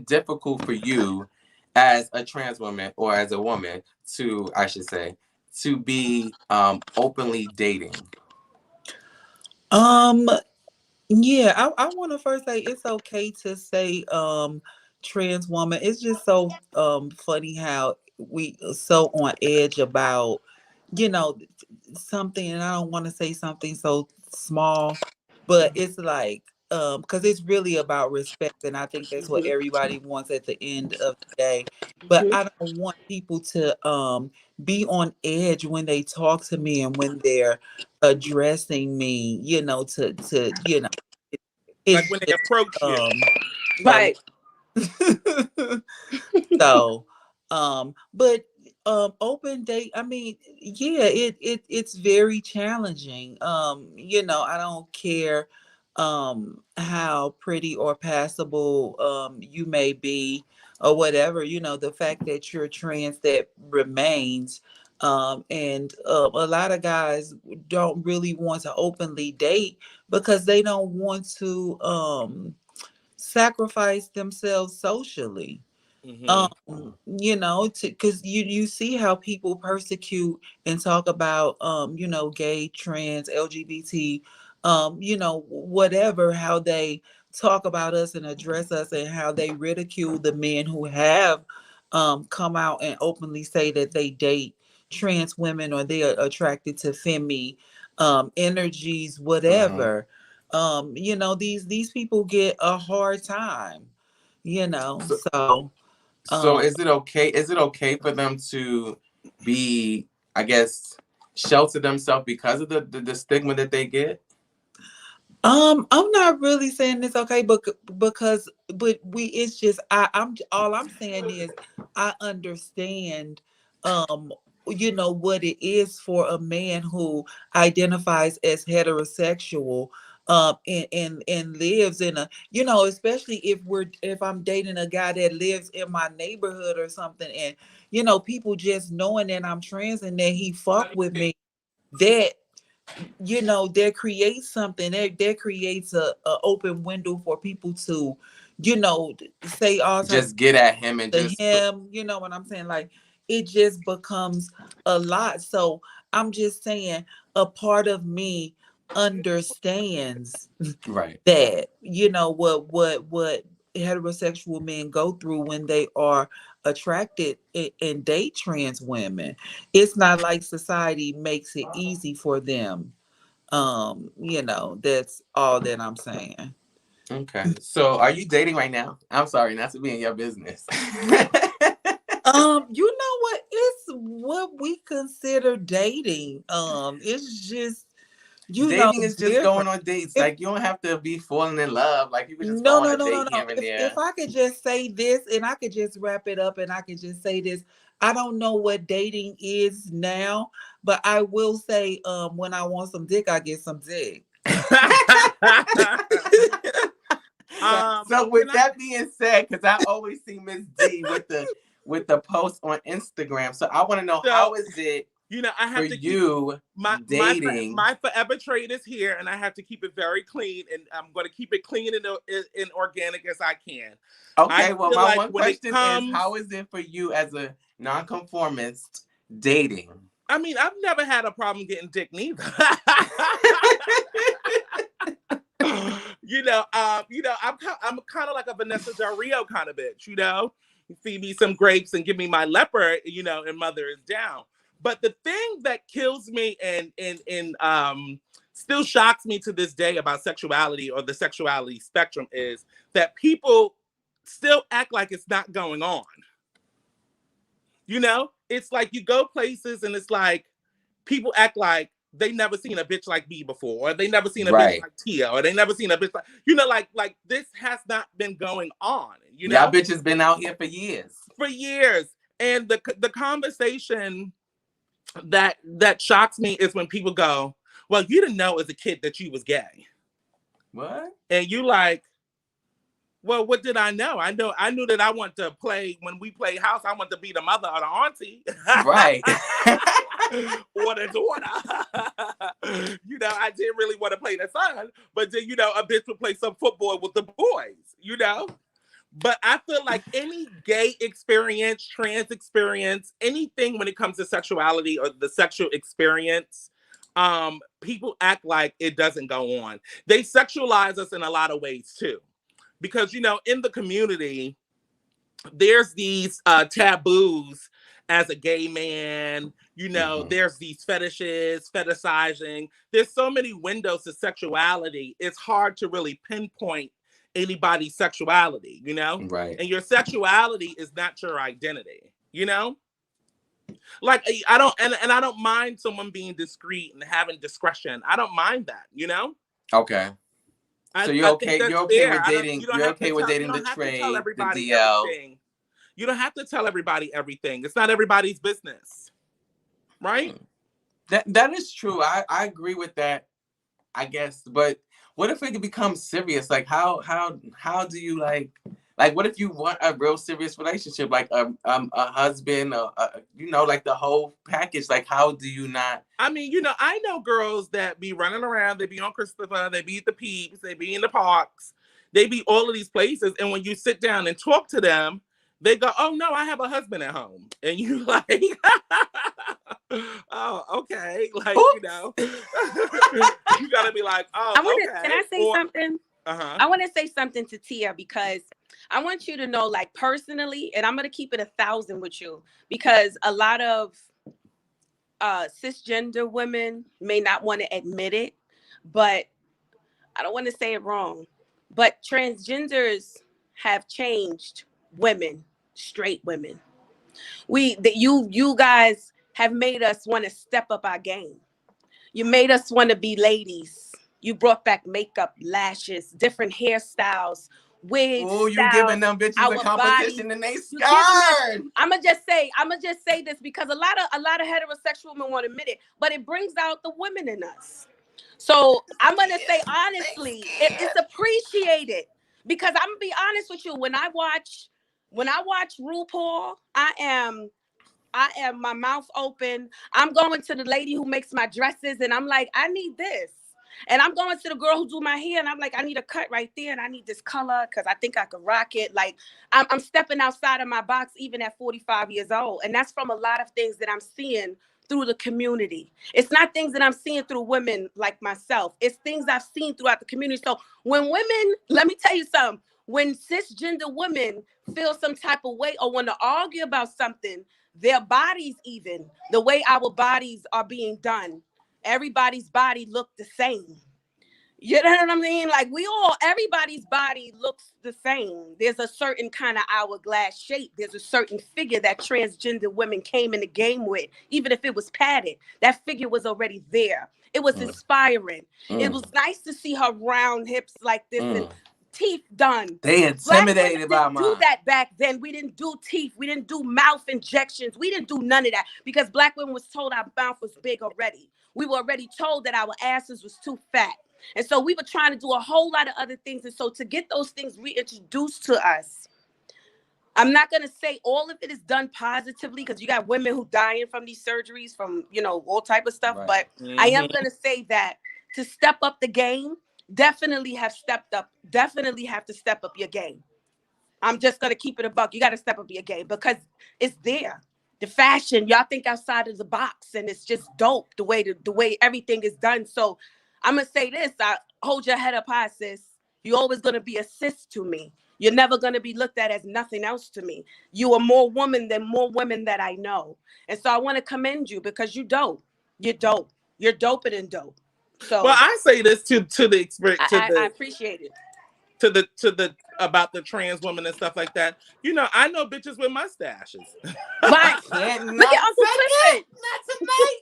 difficult for you as a trans woman or as a woman to, I should say, to be openly dating? Yeah, I want to first say it's okay to say trans woman. It's just so funny how we are so on edge about, you know, something, and I don't want to say something so small, but it's like because it's really about respect, and I think that's what everybody wants at the end of the day. But I don't want people to be on edge when they talk to me and when they're addressing me, you know, to you know, like when they approach you. Right. So but open date, I mean, yeah, it's very challenging. You know, I don't care how pretty or passable you may be or whatever, you know, the fact that you're trans, that remains. And a lot of guys don't really want to openly date because they don't want to sacrifice themselves socially. You know, because you see how people persecute and talk about you know, gay, trans, LGBT, you know, whatever, how they talk about us and address us, and how they ridicule the men who have come out and openly say that they date trans women or they are attracted to femi energies, whatever. You know, these people get a hard time, you know. So is it okay? Is it okay for them to be, I guess, shelter themselves because of the stigma that they get? I'm not really saying it's okay, but it's just I'm all I'm saying is I understand you know what it is for a man who identifies as heterosexual and lives in a, you know, especially if I'm dating a guy that lives in my neighborhood or something, and you know, people just knowing that I'm trans and that he fuck with me, that, you know, there creates something, there creates a open window for people to, you know, say all just get at him and to just him, you know what I'm saying? Like, it just becomes a lot. So I'm just saying, a part of me understands that, you know, what heterosexual men go through when they are attracted and date trans women. It's not like society makes it easy for them. You know, that's all that I'm saying. Okay. So are you dating right now? I'm sorry, not to be in your business. You know what? It's what we consider dating. It's just, you know, Dating is just different. going on dates. Like, you don't have to be falling in love. Like, you can just No, go on no, a no, no, date no. here and If there. I could just say this and I could just wrap it up and I could just say this, I don't know what dating is now, but I will say, when I want some dick, I get some dick. So with that being said, because I always see Miss D with the post on Instagram, so I want to know, how is it You know, I For have to keep you, dating. my forever trade is here, and I have to keep it very clean, and I'm going to keep it clean and organic as I can. I Okay, well, feel my like one when it question is, comes, how is it for you as a nonconformist dating? I mean, I've never had a problem getting dick neither. I'm kind of like a Vanessa Del Rio kind of bitch. You know, feed me some grapes and give me my leopard. You know, and mother is down. But the thing that kills me and still shocks me to this day about sexuality or the sexuality spectrum is that people still act like it's not going on. You know, it's like you go places and it's like people act like they never seen a bitch like me before, or they never seen a bitch Right. like Tia, or they never seen a bitch like, you know, like this has not been going on, you know? Y'all bitches been out here for years. For years. And the conversation that shocks me is when people go, well, you didn't know as a kid that you was gay. What? And you like, well, what did I know? I knew that I want to play, when we play house, I want to be the mother or the auntie. Right. Or the daughter. You know, I didn't really want to play the son, but then, you know, a bitch would play some football with the boys, you know? But I feel like any gay experience, trans experience, anything when it comes to sexuality or the sexual experience, people act like it doesn't go on. They sexualize us in a lot of ways too. Because, you know, in the community, there's these taboos as a gay man, you know, there's these fetishes, fetishizing. There's so many windows to sexuality. It's hard to really pinpoint anybody's sexuality, you know? Right. And your sexuality is not your identity, you know? Like I don't mind someone being discreet and having discretion. I don't mind that, you know? Okay. So you're okay with dating. You're okay with dating the trade, the DL. Everything. You don't have to tell everybody everything. It's not everybody's business. Right? That is true. I agree with that, I guess. But what if it becomes serious? Like how do you like what if you want a real serious relationship, like a husband, you know, like the whole package? Like how do you not? I mean, you know, I know girls that be running around. They be on Christopher. They be at the Peeps. They be in the parks. They be all of these places. And when you sit down and talk to them, they go, "Oh no, I have a husband at home," and you like, "Oh, okay," like oops. You know, you gotta be like, "Oh, okay." Can I say something? Uh-huh. I want to say something to Tia because I want you to know, like personally, and I'm gonna keep it 1,000 with you because a lot of cisgender women may not want to admit it, but I don't want to say it wrong. But transgenders have changed women, straight women. You guys have made us want to step up our game. You made us want to be ladies. You brought back makeup, lashes, different hairstyles, wigs. Oh, you giving them bitches a competition and they scared. I'ma just say this because a lot of heterosexual women won't admit it, but it brings out the women in us. So I'm gonna say honestly, it's appreciated because I'm gonna be honest with you. When I watch RuPaul, I am my mouth open. I'm going to the lady who makes my dresses and I'm like, I need this. And I'm going to the girl who do my hair and I'm like, I need a cut right there and I need this color because I think I could rock it. Like I'm stepping outside of my box even at 45 years old. And that's from a lot of things that I'm seeing through the community. It's not things that I'm seeing through women like myself. It's things I've seen throughout the community. So when women, let me tell you something, when cisgender women feel some type of way or want to argue about something, their bodies, even the way our bodies are being done, everybody's body look the same. You know what I mean? Like everybody's body looks the same. There's a certain kind of hourglass shape. There's a certain figure that transgender women came in the game with, even if it was padded. That figure was already there. It was inspiring. It was nice to see her round hips like this and teeth done. They intimidated by mine. Do that back then. We didn't do teeth. We didn't do mouth injections. We didn't do none of that because Black women was told our mouth was big already. We were already told that our asses was too fat. And so we were trying to do a whole lot of other things. And so to get those things reintroduced to us, I'm not going to say all of it is done positively, because you got women who dying from these surgeries, from, all type of stuff. Right. But I am going to say that to step up the game, definitely have stepped up, definitely have to step up your game. I'm just going to keep it a buck. You got to step up your game, because it's there. The fashion, y'all think outside of the box, and it's just dope the way everything is done. So I'm going to say this, I hold your head up high, sis. You're always going to be a sis to me. You're never going to be looked at as nothing else to me. You are more woman than more women that I know. And so I want to commend you, because you dope. You're dope. You're doper than dope. So Well, I say this to the experience, I appreciate it. to the about the trans women and stuff like that. I know bitches with mustaches. Right. Can't Look not at Uncle say Clifford. Not tonight.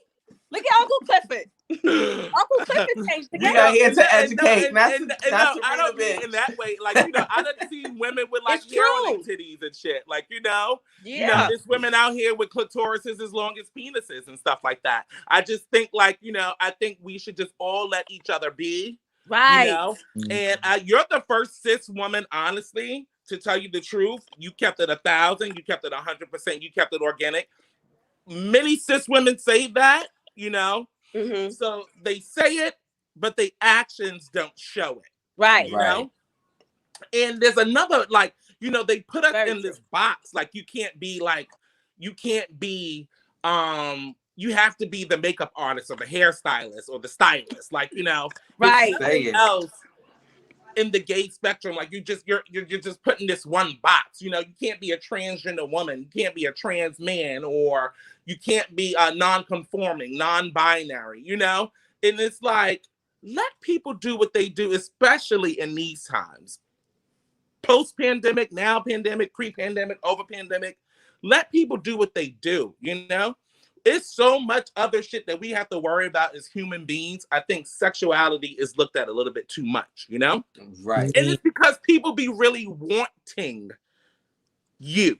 Look at Uncle Clifford. Uncle Clifford changed the We game. are here to educate, not and to no, read I a don't mean bitch. in that way. Like, I don't see women with like It's hair on true. their titties and shit. Like, Yeah. there's women out here with clitorises as long as penises and stuff like that. I just think like, I think we should just all let each other be, Right. And you're the first cis woman, honestly, to tell you the truth. You kept it 1,000, you kept it 100%, you kept it organic. Many cis women say that, Mm-hmm. so they say it, but the actions don't show it. Right. And there's another, like, they put us Very in true. this box, like you can't be, you have to be the makeup artist or the hairstylist or the stylist, like, Right. nothing else in the gay spectrum. Like, you're just putting this one box. You can't be a transgender woman, you can't be a trans man, or you can't be a non-conforming, non-binary, and it's like, let people do what they do, especially in these times. Post-pandemic, now pandemic, pre-pandemic, over pandemic. Let people do what they do, It's so much other shit that we have to worry about as human beings. I think sexuality is looked at a little bit too much, Right. And it's because people be really wanting you.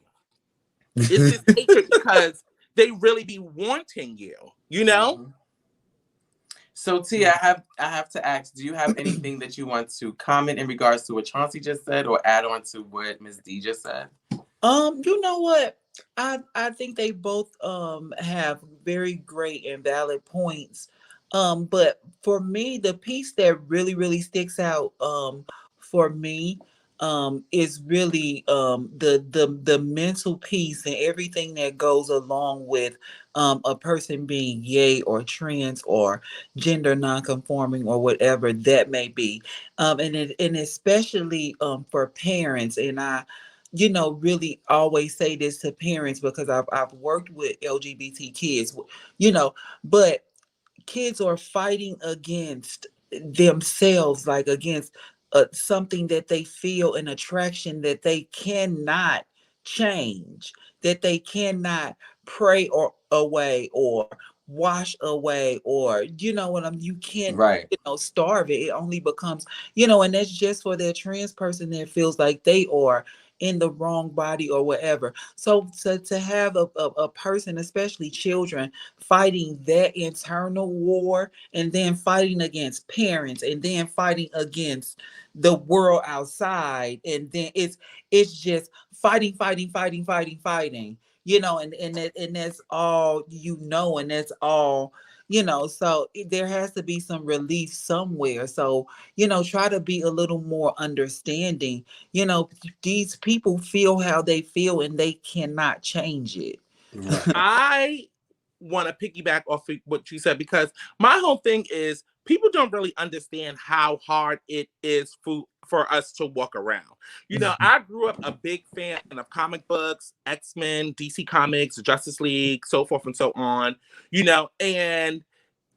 It's this hatred because they really be wanting you, Mhm. So Tia, I have to ask, do you have anything that you want to comment in regards to what Chauncey just said, or add on to what Ms. D just said? You know what? I think they both have very great and valid points. But for me, the piece that really sticks out for me is really the mental piece and everything that goes along with a person being gay or trans or gender nonconforming or whatever that may be. And especially for parents, and I really always say this to parents because I've worked with LGBT kids, but kids are fighting against themselves, like against something that they feel, an attraction that they cannot change, that they cannot pray or away or wash away, or what you can't Right. starve it. It only becomes, and that's just for that trans person that feels like they are in the wrong body or whatever. So to have a person, especially children, fighting that internal war, and then fighting against parents, and then fighting against the world outside, and then it's just fighting, and that's all, and that's all, so there has to be some relief somewhere. So try to be a little more understanding. These people feel how they feel, and they cannot change it. Right. I want to piggyback off of what you said, because my whole thing is people don't really understand how hard it is for us to walk around. I grew up a big fan of comic books, X-Men, DC Comics, Justice League, so forth and so on, and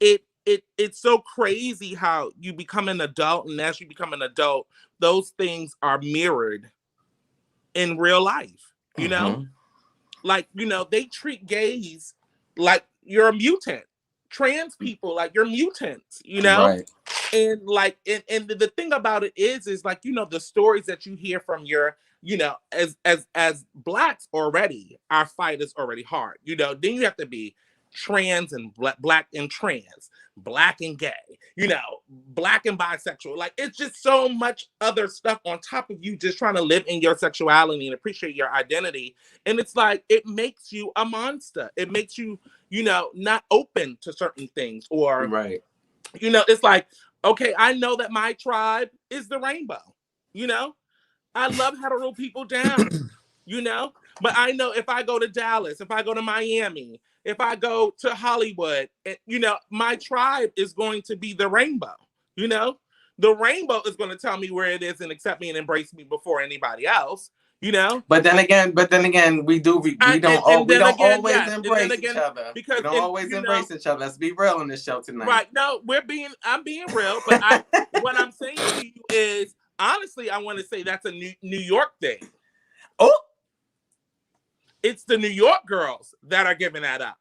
it's so crazy how you become an adult, and as you become an adult, those things are mirrored in real life, Like, they treat gays like you're a mutant. Trans people like you're mutants, Right. And like, and the thing about it is like, the stories that you hear from your, as blacks already, our fight is already hard. Then you have to be trans and black and trans, black and gay, you know, black and bisexual. Like, it's just so much other stuff on top of you just trying to live in your sexuality and appreciate your identity. And it's like, it makes you a monster. It makes you, you know, not open to certain things. Or, right. You know, it's like, okay, I know that my tribe is the rainbow. You know, I love hetero people down, you know, but I know if I go to Dallas, if I go to Miami, if I go to Hollywood, you know, my tribe is going to be the rainbow. You know, the rainbow is going to tell me where it is and accept me and embrace me before anybody else. You know, but then again, we don't always embrace each other. Because we don't always embrace each other. Let's be real on this show tonight. Right? No, I'm being real, but what I'm saying to you is, honestly, I want to say that's a New York thing. Oh, it's the New York girls that are giving that up.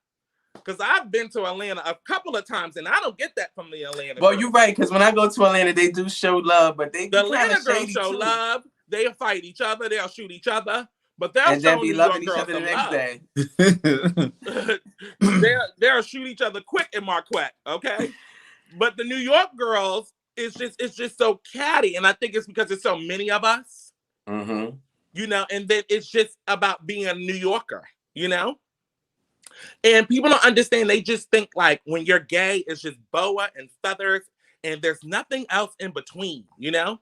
Because I've been to Atlanta a couple of times, and I don't get that from the Atlanta. Well, girls. You're right, because when I go to Atlanta, they do show love, but the Atlanta girls show love. They'll fight each other. They'll shoot each other. But they'll and then show be New loving York each other the next day. They'll shoot each other quick in Marquette, okay? But the New York girls, it's just so catty, and I think it's because there's so many of us. Mm-hmm. You know, and then it's just about being a New Yorker, you know? And people don't understand. They just think like when you're gay, it's just boa and feathers, and there's nothing else in between, you know?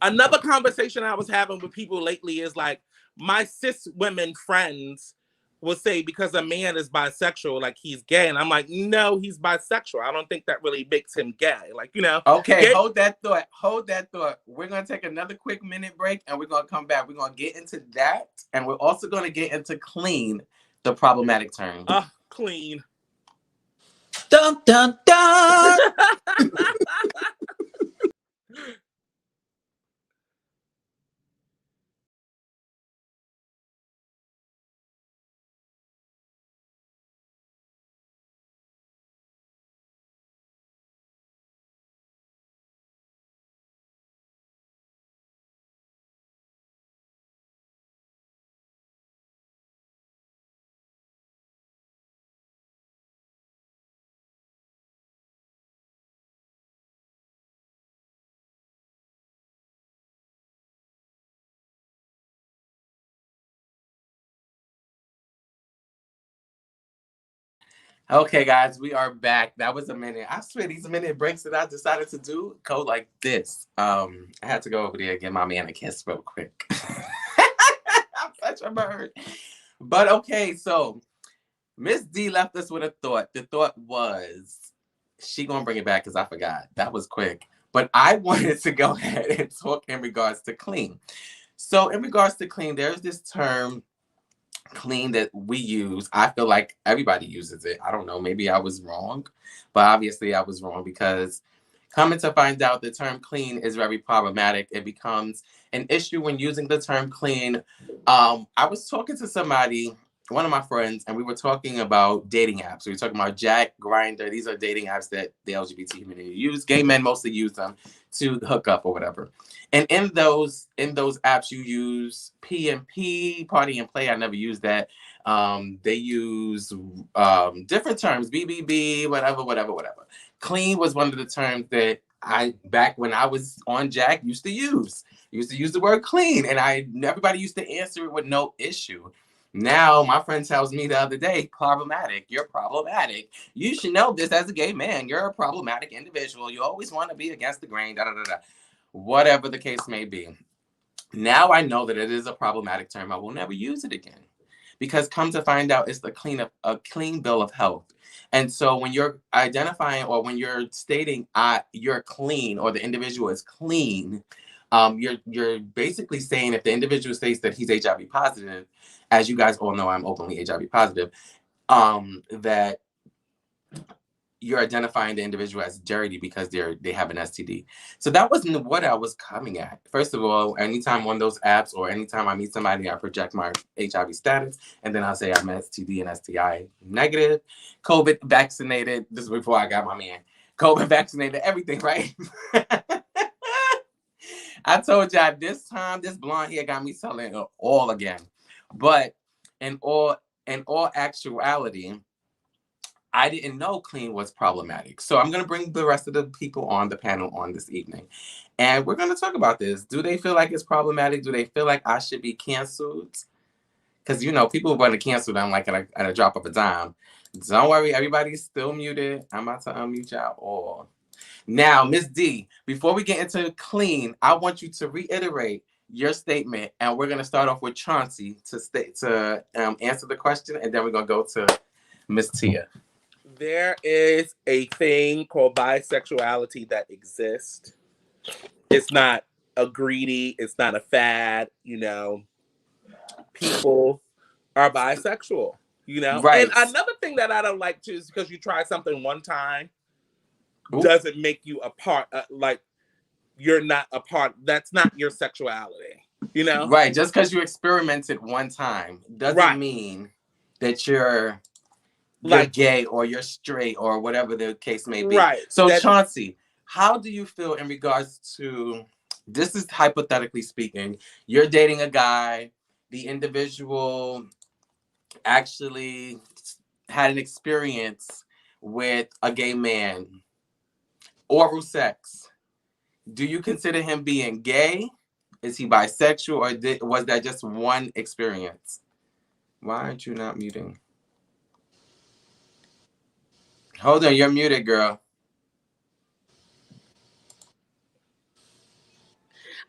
Another conversation I was having with people lately is like, my cis women friends will say because a man is bisexual, like he's gay. And I'm like, no, he's bisexual. I don't think that really makes him gay. Like, you know. Okay, gay- hold that thought. We're going to take another quick minute break and we're going to come back. We're going to get into that. And we're also going to get into clean, the problematic term. Clean. Dun, dun, dun. Okay, guys, we are back. That was a minute. I swear these minute breaks that I decided to do go like this. I had to go over there and give my man a kiss real quick. I'm such a bird. But okay, so Miss D left us with a thought. The thought was, she gonna bring it back because I forgot. That was quick. But I wanted to go ahead and talk in regards to clean. So in regards to clean, there's this term clean that we use. I feel like everybody uses it. I don't know, maybe I was wrong, but obviously I was wrong because coming to find out the term clean is very problematic. It becomes an issue when using the term clean. I was talking to somebody, one of my friends, and we were talking about dating apps. We were talking about Jack, Grindr. These are dating apps that the LGBT community use. Gay men mostly use them to hook up or whatever. And in those apps, you use P&P, party and play. I never used that. They use different terms, BBB, whatever. Clean was one of the terms that I, back when I was on Jack, used to use the word clean, and everybody used to answer it with no issue. Now my friend tells me the other day, problematic. You're problematic. You should know this as a gay man. You're a problematic individual. You always want to be against the grain. Whatever the case may be. Now I know that it is a problematic term. I will never use it again, because come to find out, it's a clean bill of health. And so when you're identifying or when you're stating you're clean or the individual is clean, you're basically saying if the individual states that he's HIV positive, as you guys all know, I'm openly HIV positive, that you're identifying the individual as dirty because they have an STD. So that wasn't what I was coming at. First of all, anytime on those apps or anytime I meet somebody, I project my HIV status, and then I'll say I'm STD and STI negative, COVID vaccinated. This is before I got my man. COVID vaccinated, everything, right? I told y'all this time, this blonde hair got me selling it all again. But in all actuality, I didn't know clean was problematic. So I'm going to bring the rest of the people on the panel on this evening. And we're going to talk about this. Do they feel like it's problematic? Do they feel like I should be canceled? Because, you know, people want to cancel them like at a drop of a dime. Don't worry, everybody's still muted. I'm about to unmute y'all all. Now, Miss D, before we get into clean, I want you to reiterate your statement, and we're going to start off with Chauncey to answer the question, and then we're going to go to Miss Tia. There is a thing called bisexuality that exists. It's not a greedy, it's not a fad, you know. People are bisexual, you know. Right. And another thing that I don't like too is because you try something one time doesn't make you a part, like you're not a part, that's not your sexuality, you know. Right. Just because you experimented one time doesn't mean that you're like gay or you're straight or whatever the case may be. Right. So Chauncey, how do you feel in regards to, this is hypothetically speaking, you're dating a guy, the individual actually had an experience with a gay man, oral sex. Do you consider him being gay? Is he bisexual, or was that just one experience? Why aren't you not muting? Hold on, you're muted, girl.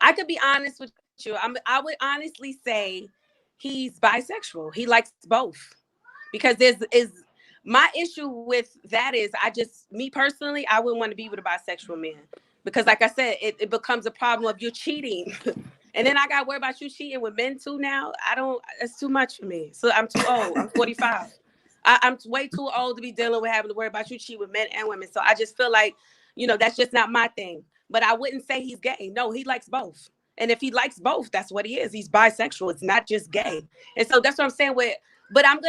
I could be honest with you. I would honestly say he's bisexual. He likes both. Because my issue with that is me personally, I wouldn't want to be with a bisexual man. Because like I said, it becomes a problem of you cheating. And then I got to worry about you cheating with men too now. It's too much for me. So I'm too old. I'm 45. I'm way too old to be dealing with having to worry about you cheat with men and women. So I just feel like, you know, that's just not my thing. But I wouldn't say he's gay. No, he likes both. And if he likes both, that's what he is. He's bisexual. It's not just gay. And so that's what I'm saying but I'm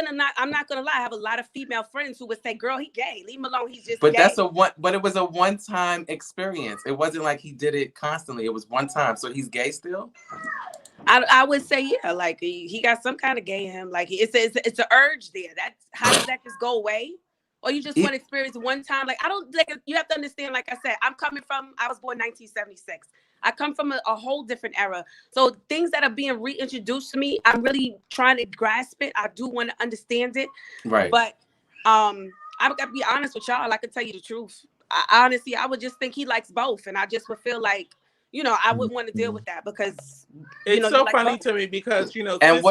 not gonna lie. I have a lot of female friends who would say, girl, he gay. Leave him alone. He's just gay. But it was a one-time experience. It wasn't like he did it constantly. It was one time. So he's gay still? I would say, yeah, like he got some kind of gay in him. Like it's an urge there. How does that just go away? Or you just want to experience one time? Like you have to understand, like I said, I was born 1976. I come from a whole different era. So things that are being reintroduced to me, I'm really trying to grasp it. I do want to understand it. Right. But I gotta be honest with y'all. I can tell you the truth. Honestly, I would just think he likes both. And I just would feel like, you know, I wouldn't want to deal with that because it's so funny to me because, you know, and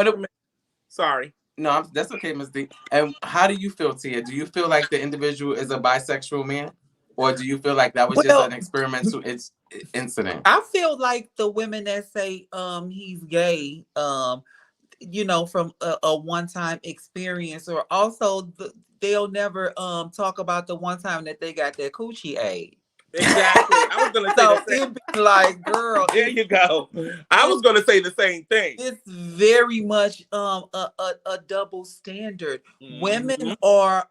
sorry. No, that's okay, Ms. D. And how do you feel, Tia? Do you feel like the individual is a bisexual man? Or do you feel like that was just an experimental incident? I feel like the women that say he's gay, you know, from a one-time experience, or also they'll never talk about the one time that they got their coochie ate. Exactly. I was gonna say the same. It'd be like, girl, there you go. I was gonna say the same thing. It's very much a double standard. Mm-hmm. Women are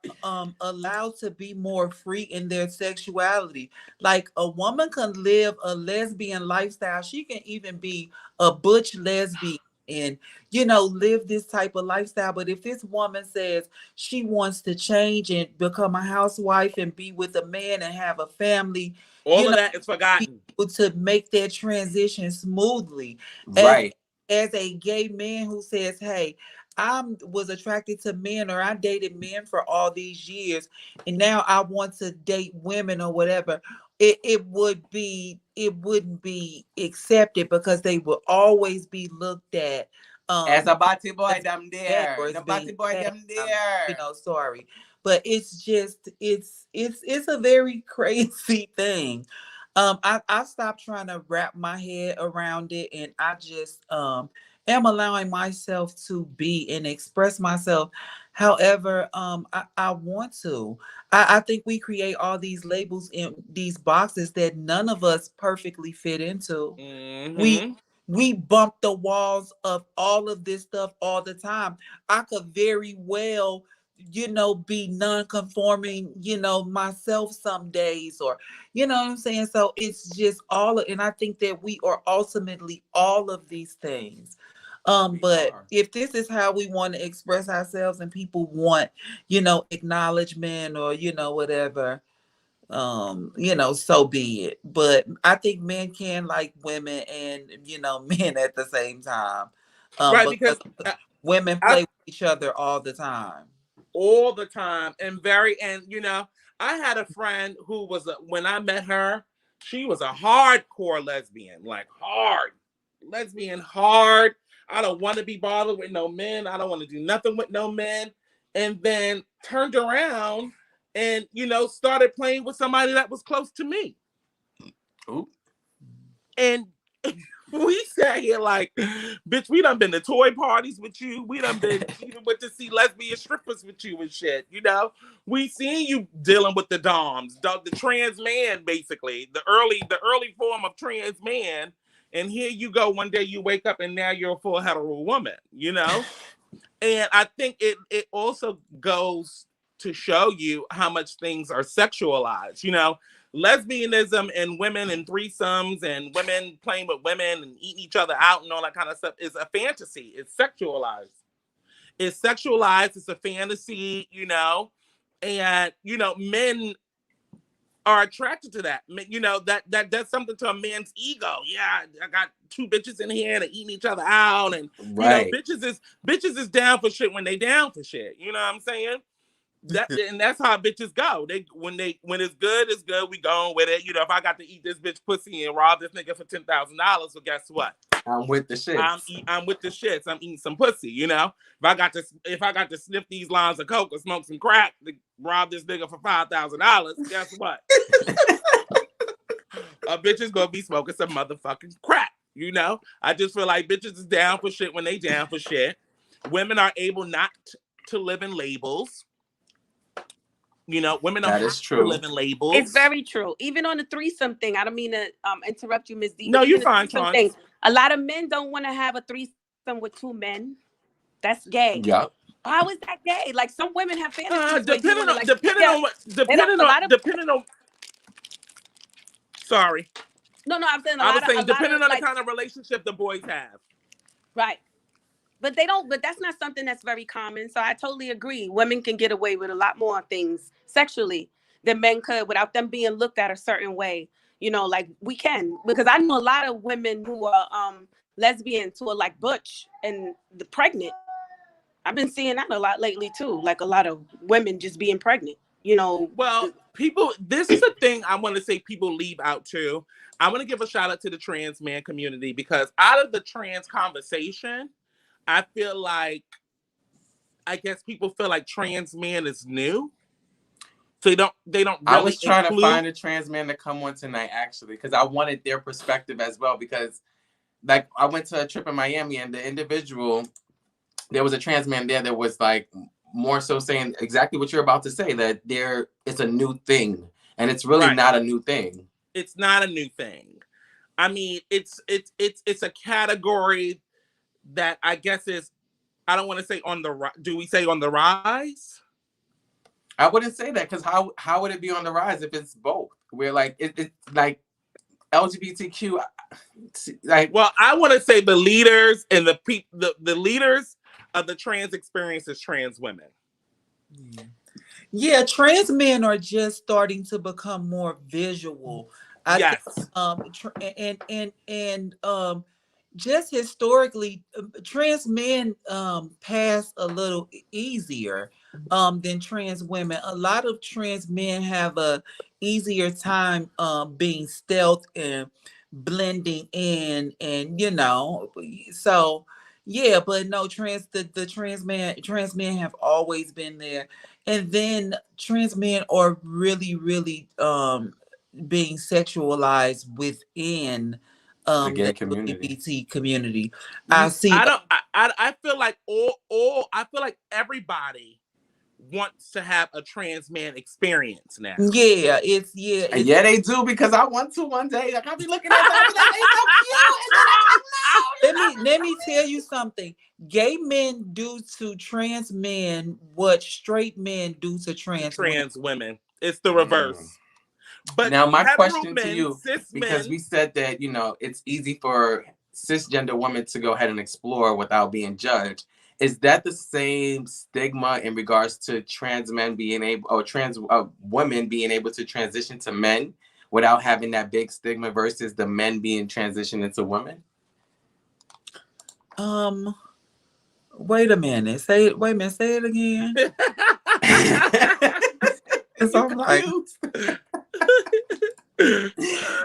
allowed to be more free in their sexuality. Like a woman can live a lesbian lifestyle. She can even be a butch lesbian and, you know, live this type of lifestyle. But if this woman says she wants to change and become a housewife and be with a man and have a family, all of that is forgotten. To make that transition smoothly. Right. As a gay man who says, hey, I was attracted to men, or I dated men for all these years, and now I want to date women or whatever, it wouldn't be accepted because they will always be looked at as a body boy them there. The body boy them there. You know, sorry. But it's just it's a very crazy thing. I stopped trying to wrap my head around it, and I just am allowing myself to be and express myself however I want to. I think we create all these labels in these boxes that none of us perfectly fit into. Mm-hmm. We bump the walls of all of this stuff all the time. I could very well, you know, be non-conforming, you know, myself some days, or, you know what I'm saying? So it's just and I think that we are ultimately all of these things. But if this is how we want to express ourselves and people want, acknowledgement or, whatever, so be it. But I think men can like women and, men at the same time. Right, because women play with each other all the time. All the time. And I had a friend who was, when I met her, she was a hardcore lesbian, like hard. Lesbian, hard. I don't want to be bothered with no men. I don't want to do nothing with no men. And then turned around and, started playing with somebody that was close to me. Ooh. And we sat here like, bitch, we done been to toy parties with you. We done been even went to see lesbian strippers with you and shit. We seen you dealing with the doms, the trans man, basically the early form of trans man. And here you go. One day you wake up and now you're a full hetero woman. And I think it also goes to show you how much things are sexualized. Lesbianism and women and threesomes and women playing with women and eating each other out and all that kind of stuff is a fantasy. It's sexualized. It's a fantasy, and, men are attracted to that. That does something to a man's ego. Yeah, I got two bitches in here and eating each other out. And, right. Bitches is down for shit when they down for shit. You know what I'm saying? And that's how bitches go. When it's good, it's good. We going with it. If I got to eat this bitch pussy and rob this nigga for $10,000, well, guess what? I'm with the shits. I'm with the shits. I'm eating some pussy. If I got to sniff these lines of coke or smoke some crack to rob this nigga for $5,000, guess what? A bitch is gonna be smoking some motherfucking crack. I just feel like bitches is down for shit when they down for shit. Women are able not to live in labels. Women don't have to live in labels. It's very true. Even on the threesome thing, I don't mean to interrupt you, Ms. D. No, you're fine, Sean. A lot of men don't want to have a threesome with two men. That's gay. Yeah. How is that gay? Like some women have fantasies. Depending on. Sorry. No, I'm saying depending on the kind of relationship the boys have. Right. But that's not something that's very common. So I totally agree. Women can get away with a lot more things sexually than men could without them being looked at a certain way. Like we can, because I know a lot of women who are lesbians who are like butch and the pregnant. I've been seeing that a lot lately too. Like a lot of women just being pregnant, Well, this is a thing I want to say people leave out too. I want to give a shout out to the trans man community, because out of the trans conversation, I feel like, I guess people feel like trans man is new. So they don't really I was trying to find a trans man to come on tonight, actually, because I wanted their perspective as well. Because, like, I went to a trip in Miami, and the individual, there was a trans man there that was, like, more so saying exactly what you're about to say, that it's a new thing. And it's really not a new thing. It's not a new thing. I mean, it's a category that I guess is, I don't want to say do we say on the rise? I wouldn't say that, because how would it be on the rise if it's both? We're like, it's like LGBTQ, like. Well, I want to say the leaders and the leaders of the trans experience is trans women. Yeah, trans men are just starting to become more visual. Yes. Just historically, trans men pass a little easier than trans women. A lot of trans men have a easier time being stealth and blending in, and so yeah, but no, the trans men have always been there. And then trans men are really, really being sexualized within the gay the community. LGBT community. I feel like I feel like everybody wants to have a trans man experience now. Yeah, yeah, they do, because I want to one day. Like, I'll be looking at them, like, they so cute. And then I'm like, no. Let me tell you something. Gay men do to trans men what straight men do to trans women. It's the reverse. But now my question to you, because we said that, it's easy for cisgender women to go ahead and explore without being judged. Is that the same stigma in regards to trans men being able, or trans women being able to transition to men without having that big stigma versus the men being transitioned into women? Wait a minute. Say it again. Because I'm like,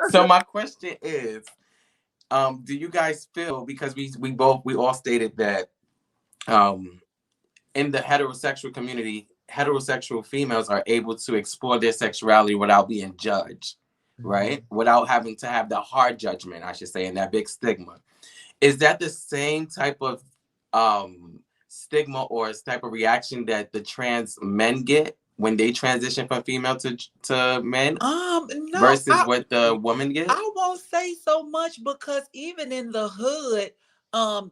so my question is, do you guys feel, because we all stated that in the heterosexual community, heterosexual females are able to explore their sexuality without being judged, right? Without having to have the hard judgment, I should say, and that big stigma. Is that the same type of stigma or type of reaction that the trans men get when they transition from female to men? No, versus what the woman get? I won't say so much, because even in the hood,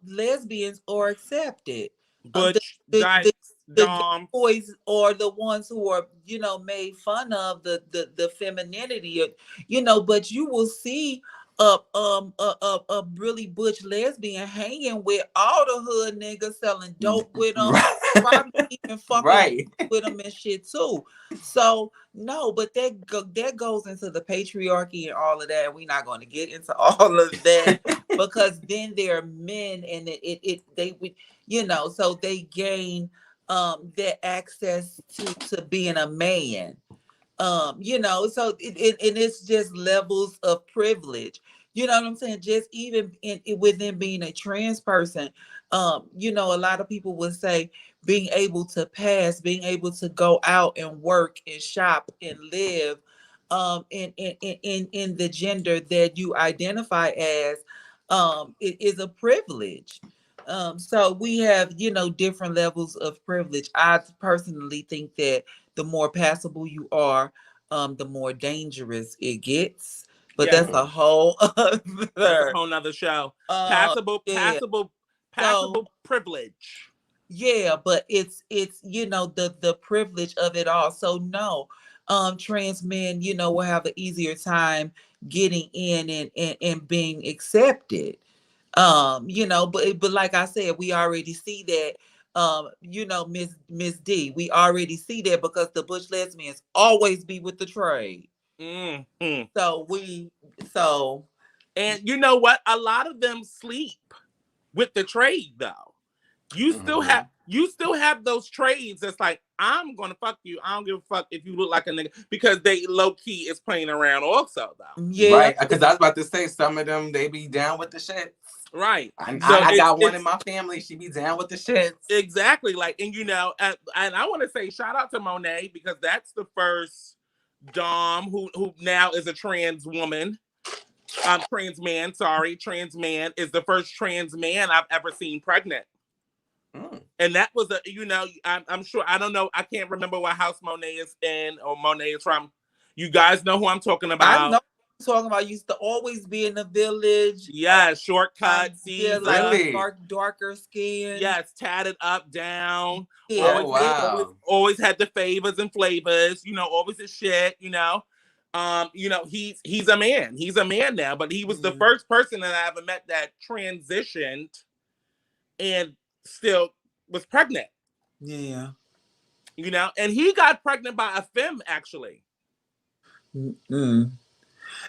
lesbians are accepted. Butch, The Dom boys are the ones who are, made fun of the femininity of, but you will see a really butch lesbian hanging with all the hood niggas, selling dope with them, probably even fucking with them and shit too. So no, but that goes into the patriarchy and all of that. We're not going to get into all of that because then they're men, and they would, so they gain their access to being a man. So it's just levels of privilege. You know what I'm saying? Just even within being a trans person, a lot of people would say being able to pass, being able to go out and work and shop and live in the gender that you identify as, it is a privilege. So we have, different levels of privilege. I personally think that the more passable you are, the more dangerous it gets. But that's a whole other show. Passable privilege. Yeah, but it's the privilege of it all. So no, trans men, will have an easier time getting in and being accepted. But like I said, we already see that. Miss D, we already see that because the butch lesbians always be with the trade. Mm-hmm. And you know what? A lot of them sleep with the trade, though. You still have those trades that's like, I'm gonna fuck you. I don't give a fuck if you look like a nigga, because they low key is playing around also, though. Yeah, right. Because I was about to say, some of them, they be down with the shit. Right. I got one in my family. She be down with the shit. Exactly. Like, and and I want to say shout out to Monet, because that's the first Dom who now is a trans woman. Trans man is the first trans man I've ever seen pregnant. And that was I'm sure, I don't know, I can't remember what house Monet is in or Monet is from. You guys know who I'm talking about. I know who I'm talking about. Used to always be in the village. Yeah, shortcuts. Like darker skin. Yes, tatted up, down. Yeah. Always had the favors and flavors. Always a shit. He's a man. He's a man now, but he was the first person that I ever met that transitioned and still was pregnant. Yeah. And he got pregnant by a femme, actually. Mm-hmm.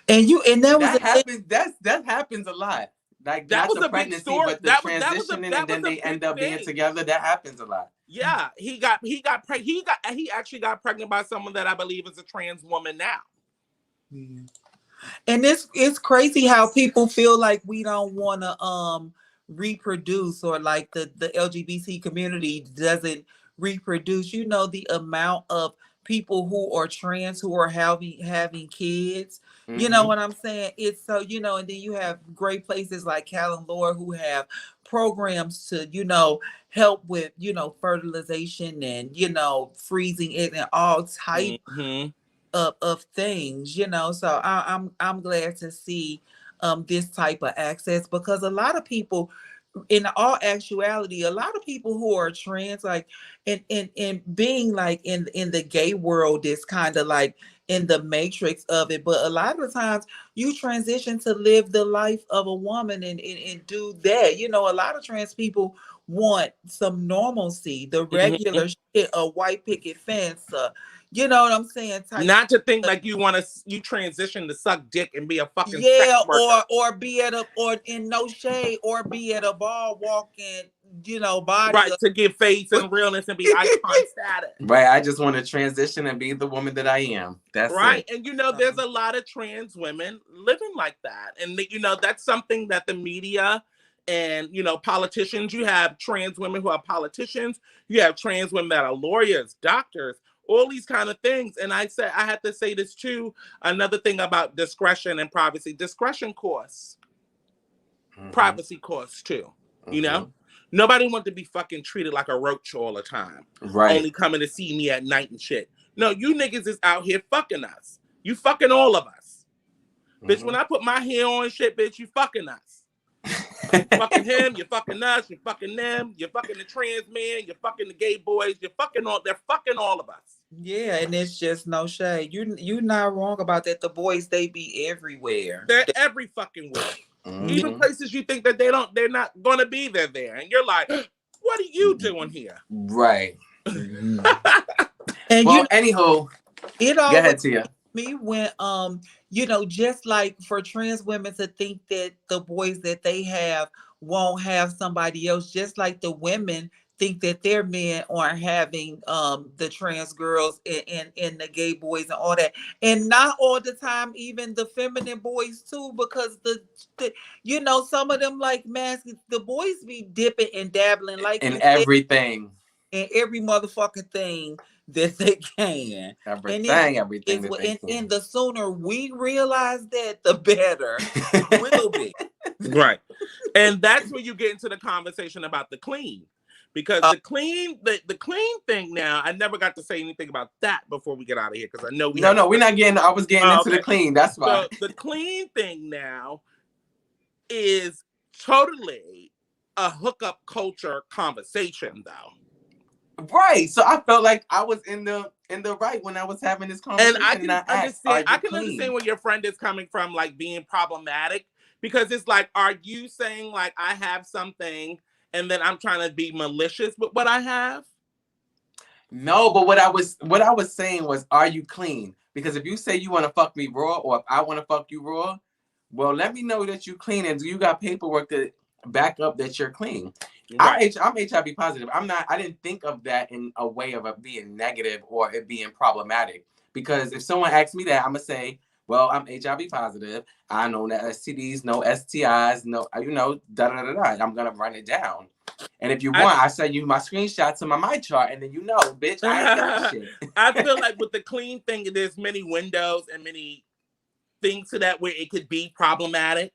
That happens a lot. Like, that not was the a pregnancy, big story. but the transitioning, and then they end up being together. That happens a lot. Yeah, he actually got pregnant by someone that I believe is a trans woman now. Yeah. And it's crazy how people feel like we don't want to reproduce, or like the LGBT community doesn't reproduce. The amount of people who are trans who are having kids. Mm-hmm. You know what I'm saying? It's so, and then you have great places like Cal and Laura who have programs to, help with, fertilization and, freezing it and all type of things, So I'm glad to see this type of access, because a lot of people, in all actuality, a lot of people who are trans, like in being like in the gay world, is kind of like in the matrix of it. But a lot of the times you transition to live the life of a woman and do that. You know, a lot of trans people want some normalcy, the Mhm. regular shit, a white picket fence, you know what I'm saying? Type Not to think of, like you transition to suck dick and be a fucking sex yeah, worker. or be at a, or in no shade, or be at a bar walking, you know, body Right, of to give face and realness and be icon status. Right. I just want to transition and be the woman that I am. That's Right. it. And there's a lot of trans women living like that. And that's something that the media and politicians, you have trans women who are politicians, you have trans women that are lawyers, doctors, all these kind of things. And I said I had to say this too. Another thing about discretion and privacy. Discretion costs, privacy costs too. You know? Nobody wants to be fucking treated like a roach all the time. Right. Only coming to see me at night and shit. No, you niggas is out here fucking us. You fucking all of us. Bitch, when I put my hair on shit, bitch, you fucking us. You fucking him, you're fucking us, you're fucking them, you're fucking the trans man, you're fucking the gay boys, they're fucking all of us. Yeah, and it's just no shade. You're not wrong about that. The boys, they be everywhere. They're every fucking where. Mm-hmm. Even places you think that they're not gonna be there. And you're like, what are you doing here? Right. And well, anywho, it go always ahead, Tia. Me when just like for trans women to think that the boys that they have won't have somebody else, just like the women think that their men aren't having the trans girls and the gay boys and all that, and not all the time, even the feminine boys too, because the some of them like masks, the boys be dipping and dabbling like in everything, in every motherfucking thing that they can. Everything that they can. And the sooner we realize that, the better we'll be. Right. And that's when you get into the conversation about the clean. Because the clean thing now, I never got to say anything about that before we get out of here, because I know we're not getting. I was getting into the clean. That's why. So the clean thing now is totally a hookup culture conversation, though. Right. So I felt like I was in the right when I was having this conversation. And I can understand where your friend is coming from, like being problematic, because it's like, are you saying like I have something and then I'm trying to be malicious with what I have? No, but what I was saying was, are you clean? Because if you say you want to fuck me raw, or if I want to fuck you raw, well, let me know that you clean and you got paperwork to back up that you're clean. Right. I'm HIV positive. I didn't think of that in a way of it being negative or it being problematic. Because if someone asks me that, I'm gonna say, well, I'm HIV positive. I know that STDs, no STIs, no, I'm gonna run it down. And if you want, I send you my screenshots of my chart, and then bitch, I ain't got shit. I feel like with the clean thing, there's many windows and many things to that where it could be problematic.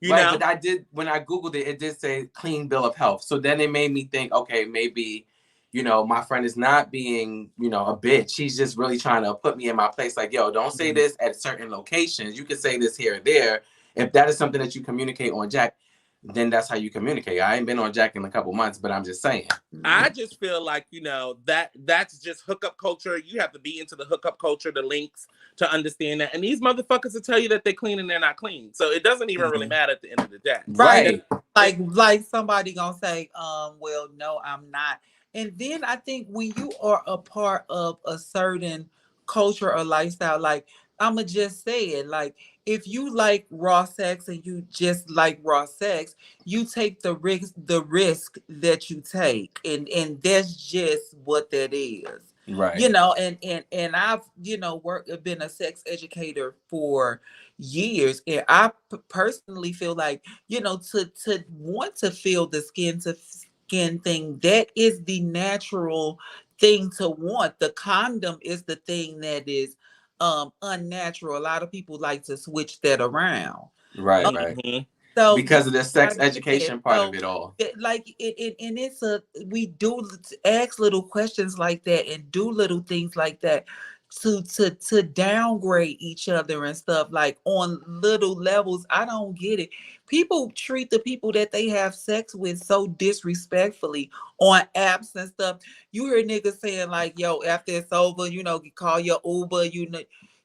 You know? But when I Googled it, it did say clean bill of health. So then it made me think, okay, maybe, my friend is not being, a bitch. She's just really trying to put me in my place. Like, yo, don't say this at certain locations. You can say this here or there. If that is something that you communicate on Jack, then that's how you communicate. I ain't been on Jack in a couple months, but I'm just saying. I just feel like, that's just hookup culture. You have to be into the hookup culture, the links, to understand that. And these motherfuckers will tell you that they're clean and they're not clean. So it doesn't even really matter at the end of the day. Right. Like somebody gonna say, well, no, I'm not. And then I think when you are a part of a certain culture or lifestyle, like I'ma just say it, like if you like raw sex and you just like raw sex, you take the risk that you take, and that's just what that is. Right. And I've been a sex educator for years, and I personally feel like to want to feel the skin to skin thing, that is the natural thing to want. The condom is the thing that is unnatural. A lot of people like to switch that around. Right. So because of the sex education part of it all. We do ask little questions like that and do little things like that to downgrade each other and stuff, like on little levels. I don't get it. People treat the people that they have sex with so disrespectfully on apps and stuff. You hear niggas saying like, yo, after it's over, you call your Uber,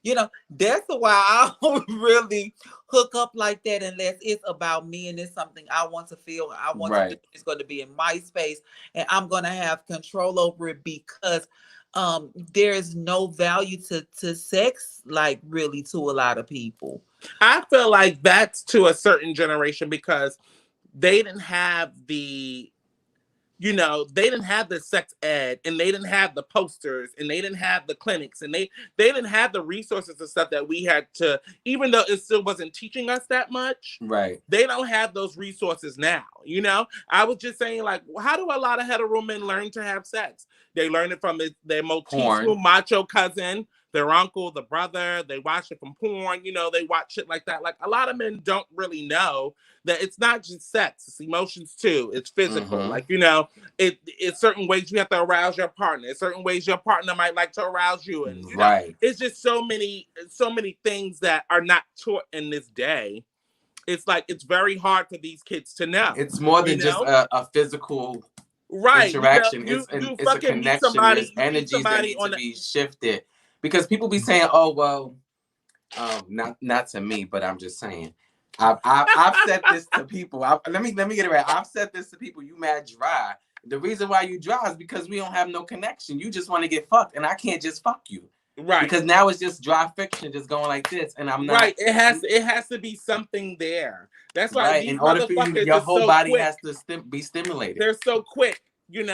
That's why I don't really hook up like that unless it's about me and it's something I want to feel, I want to do. Right. It's going to be in my space and I'm going to have control over it because there's no value to sex, like, really, to a lot of people. I feel like that's to a certain generation because they didn't have they didn't have the sex ed and they didn't have the posters and they didn't have the clinics and they didn't have the resources and stuff that we had to, even though it still wasn't teaching us that much. Right. They don't have those resources now. I was just saying, like, how do a lot of hetero men learn to have sex? They learn it from their machismo macho cousin, their uncle, the brother. They watch it from porn. They watch shit like that. Like, a lot of men don't really know that it's not just sex, it's emotions too. It's physical. Mm-hmm. Like, it's certain ways you have to arouse your partner. It's certain ways your partner might like to arouse you. And right. It's just so many things that are not taught in this day. It's like, it's very hard for these kids to know. It's more than just a physical interaction. It's a connection. There's energies that need to be shifted. Because people be saying, oh, well, not to me, but I'm just saying. I've said this to people. Let me get it right. I've said this to people. You mad dry. The reason why you dry is because we don't have no connection. You just want to get fucked, and I can't just fuck you. Right. Because now it's just dry friction, just going like this, and I'm not. Right. It has to be something there. That's why right. In order for you, your whole body has to be stimulated. They're so quick. You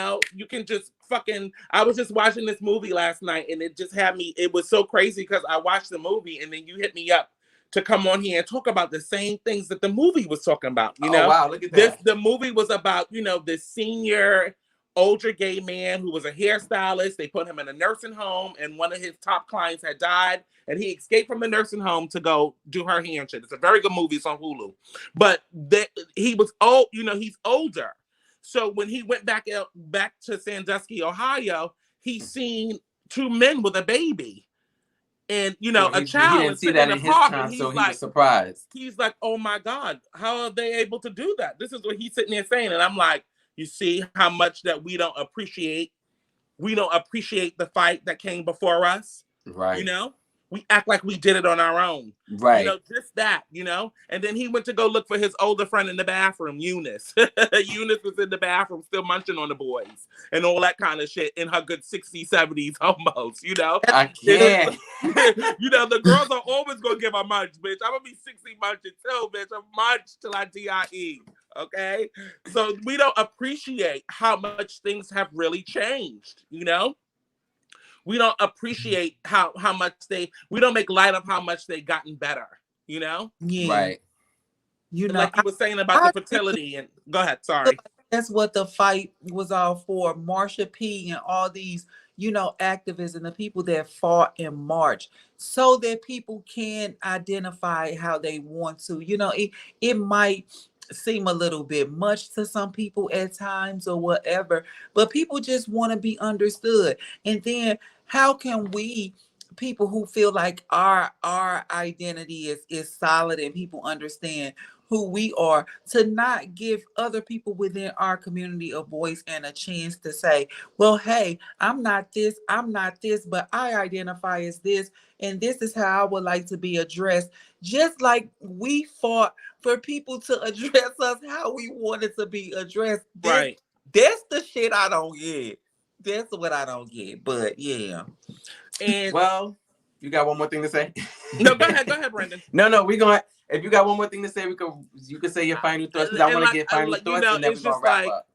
can just fucking. I was just watching this movie last night, and it just had me. It was so crazy because I watched the movie, and then you hit me up to come on here and talk about the same things that the movie was talking about. Oh, wow, look at that. The movie was about, this senior older gay man who was a hairstylist. They put him in a nursing home and one of his top clients had died and he escaped from the nursing home to go do her hair and shit. It's a very good movie. It's on Hulu. But he was old, he's older. So when he went back to Sandusky, Ohio, he seen two men with a baby. And a child. He didn't see that in his time, so he was surprised. He's like, "Oh my God, how are they able to do that?" This is what he's sitting there saying, and I'm like, "You see how much that we don't appreciate? We don't appreciate the fight that came before us, right? We act like we did it on our own, right? Just that, And then he went to go look for his older friend in the bathroom, Eunice. Eunice was in the bathroom, still munching on the boys and all that kind of shit in her good 60s, 70s, almost. I can't. The girls are always gonna give a munch, bitch. I'm gonna be 60 munching too, bitch. I'm munch till I die. Okay, so we don't appreciate how much things have really changed. We don't appreciate how much we don't make light of how much they've gotten better, Yeah. Right. Like you were saying about the fertility and go ahead, sorry. That's what the fight was all for. Marsha P and all these, activists and the people that fought in March so that people can identify how they want to. It might seem a little bit much to some people at times or whatever, but people just want to be understood. And then how can we, people who feel like our identity is solid and people understand who we are, to not give other people within our community a voice and a chance to say, well, hey, I'm not this, but I identify as this, and this is how I would like to be addressed. Just like we fought for people to address us how we wanted to be addressed. Right. That's the shit I don't get. That's what I don't get. But yeah. And well, you got one more thing to say? No, go ahead, Brenden. No, we're going. If you got one more thing to say, you can say your final thoughts, because I want to get final thoughts, and then we're gonna wrap up.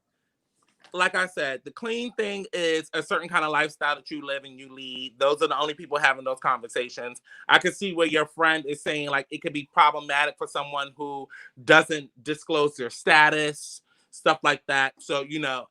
Like I said, the clean thing is a certain kind of lifestyle that you live and you lead. Those are the only people having those conversations. I can see where your friend is saying, like, it could be problematic for someone who doesn't disclose their status, stuff like that. So,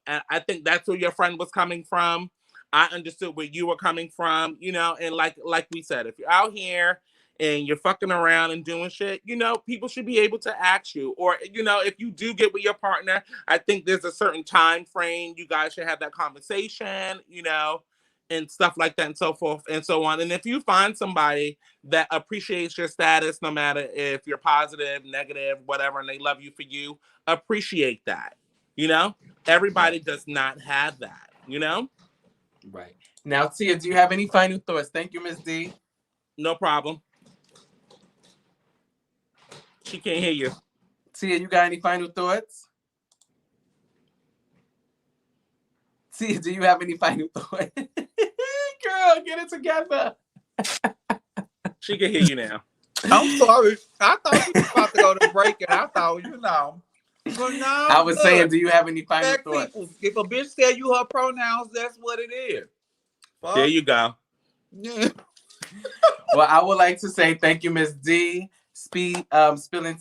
and I think that's where your friend was coming from. I understood where you were coming from, and like we said, if you're out here and you're fucking around and doing shit, people should be able to ask you. Or, if you do get with your partner, I think there's a certain time frame. You guys should have that conversation, and stuff like that and so forth and so on. And if you find somebody that appreciates your status, no matter if you're positive, negative, whatever, and they love you for you, appreciate that. Everybody does not have that, Right. Now, Tia, do you have any final thoughts? Thank you, Ms. D. No problem. She can't hear you. Tia, you got any final thoughts? Tia, do you have any final thoughts? Girl, get it together. She can hear you now. I'm sorry. I thought you were about to go to break, and I thought, But no, I was saying, do you have any final Black thoughts? people, if a bitch tell you her pronouns, that's what it is. Fuck. There you go. Yeah. Well, I would like to say thank you, Miss D, Spilling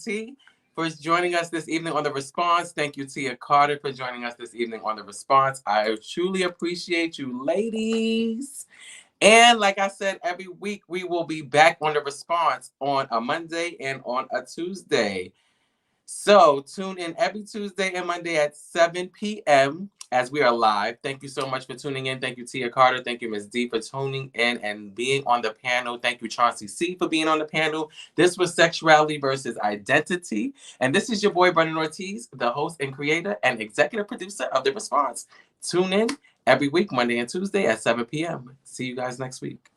Tea, for joining us this evening on The Response. Thank you, Tia Carter, for joining us this evening on The Response. I truly appreciate you, ladies. And like I said, every week we will be back on The Response on a Monday and on a Tuesday. So tune in every Tuesday and Monday at 7 p.m. as we are live. Thank you so much for tuning in. Thank you, Tia Carter. Thank you, Ms. D, for tuning in and being on the panel. Thank you, Chauncey C, for being on the panel. This was Sexuality versus Identity. And this is your boy, Brenden Ortiz, the host and creator and executive producer of The Response. Tune in every week, Monday and Tuesday at 7 p.m. See you guys next week.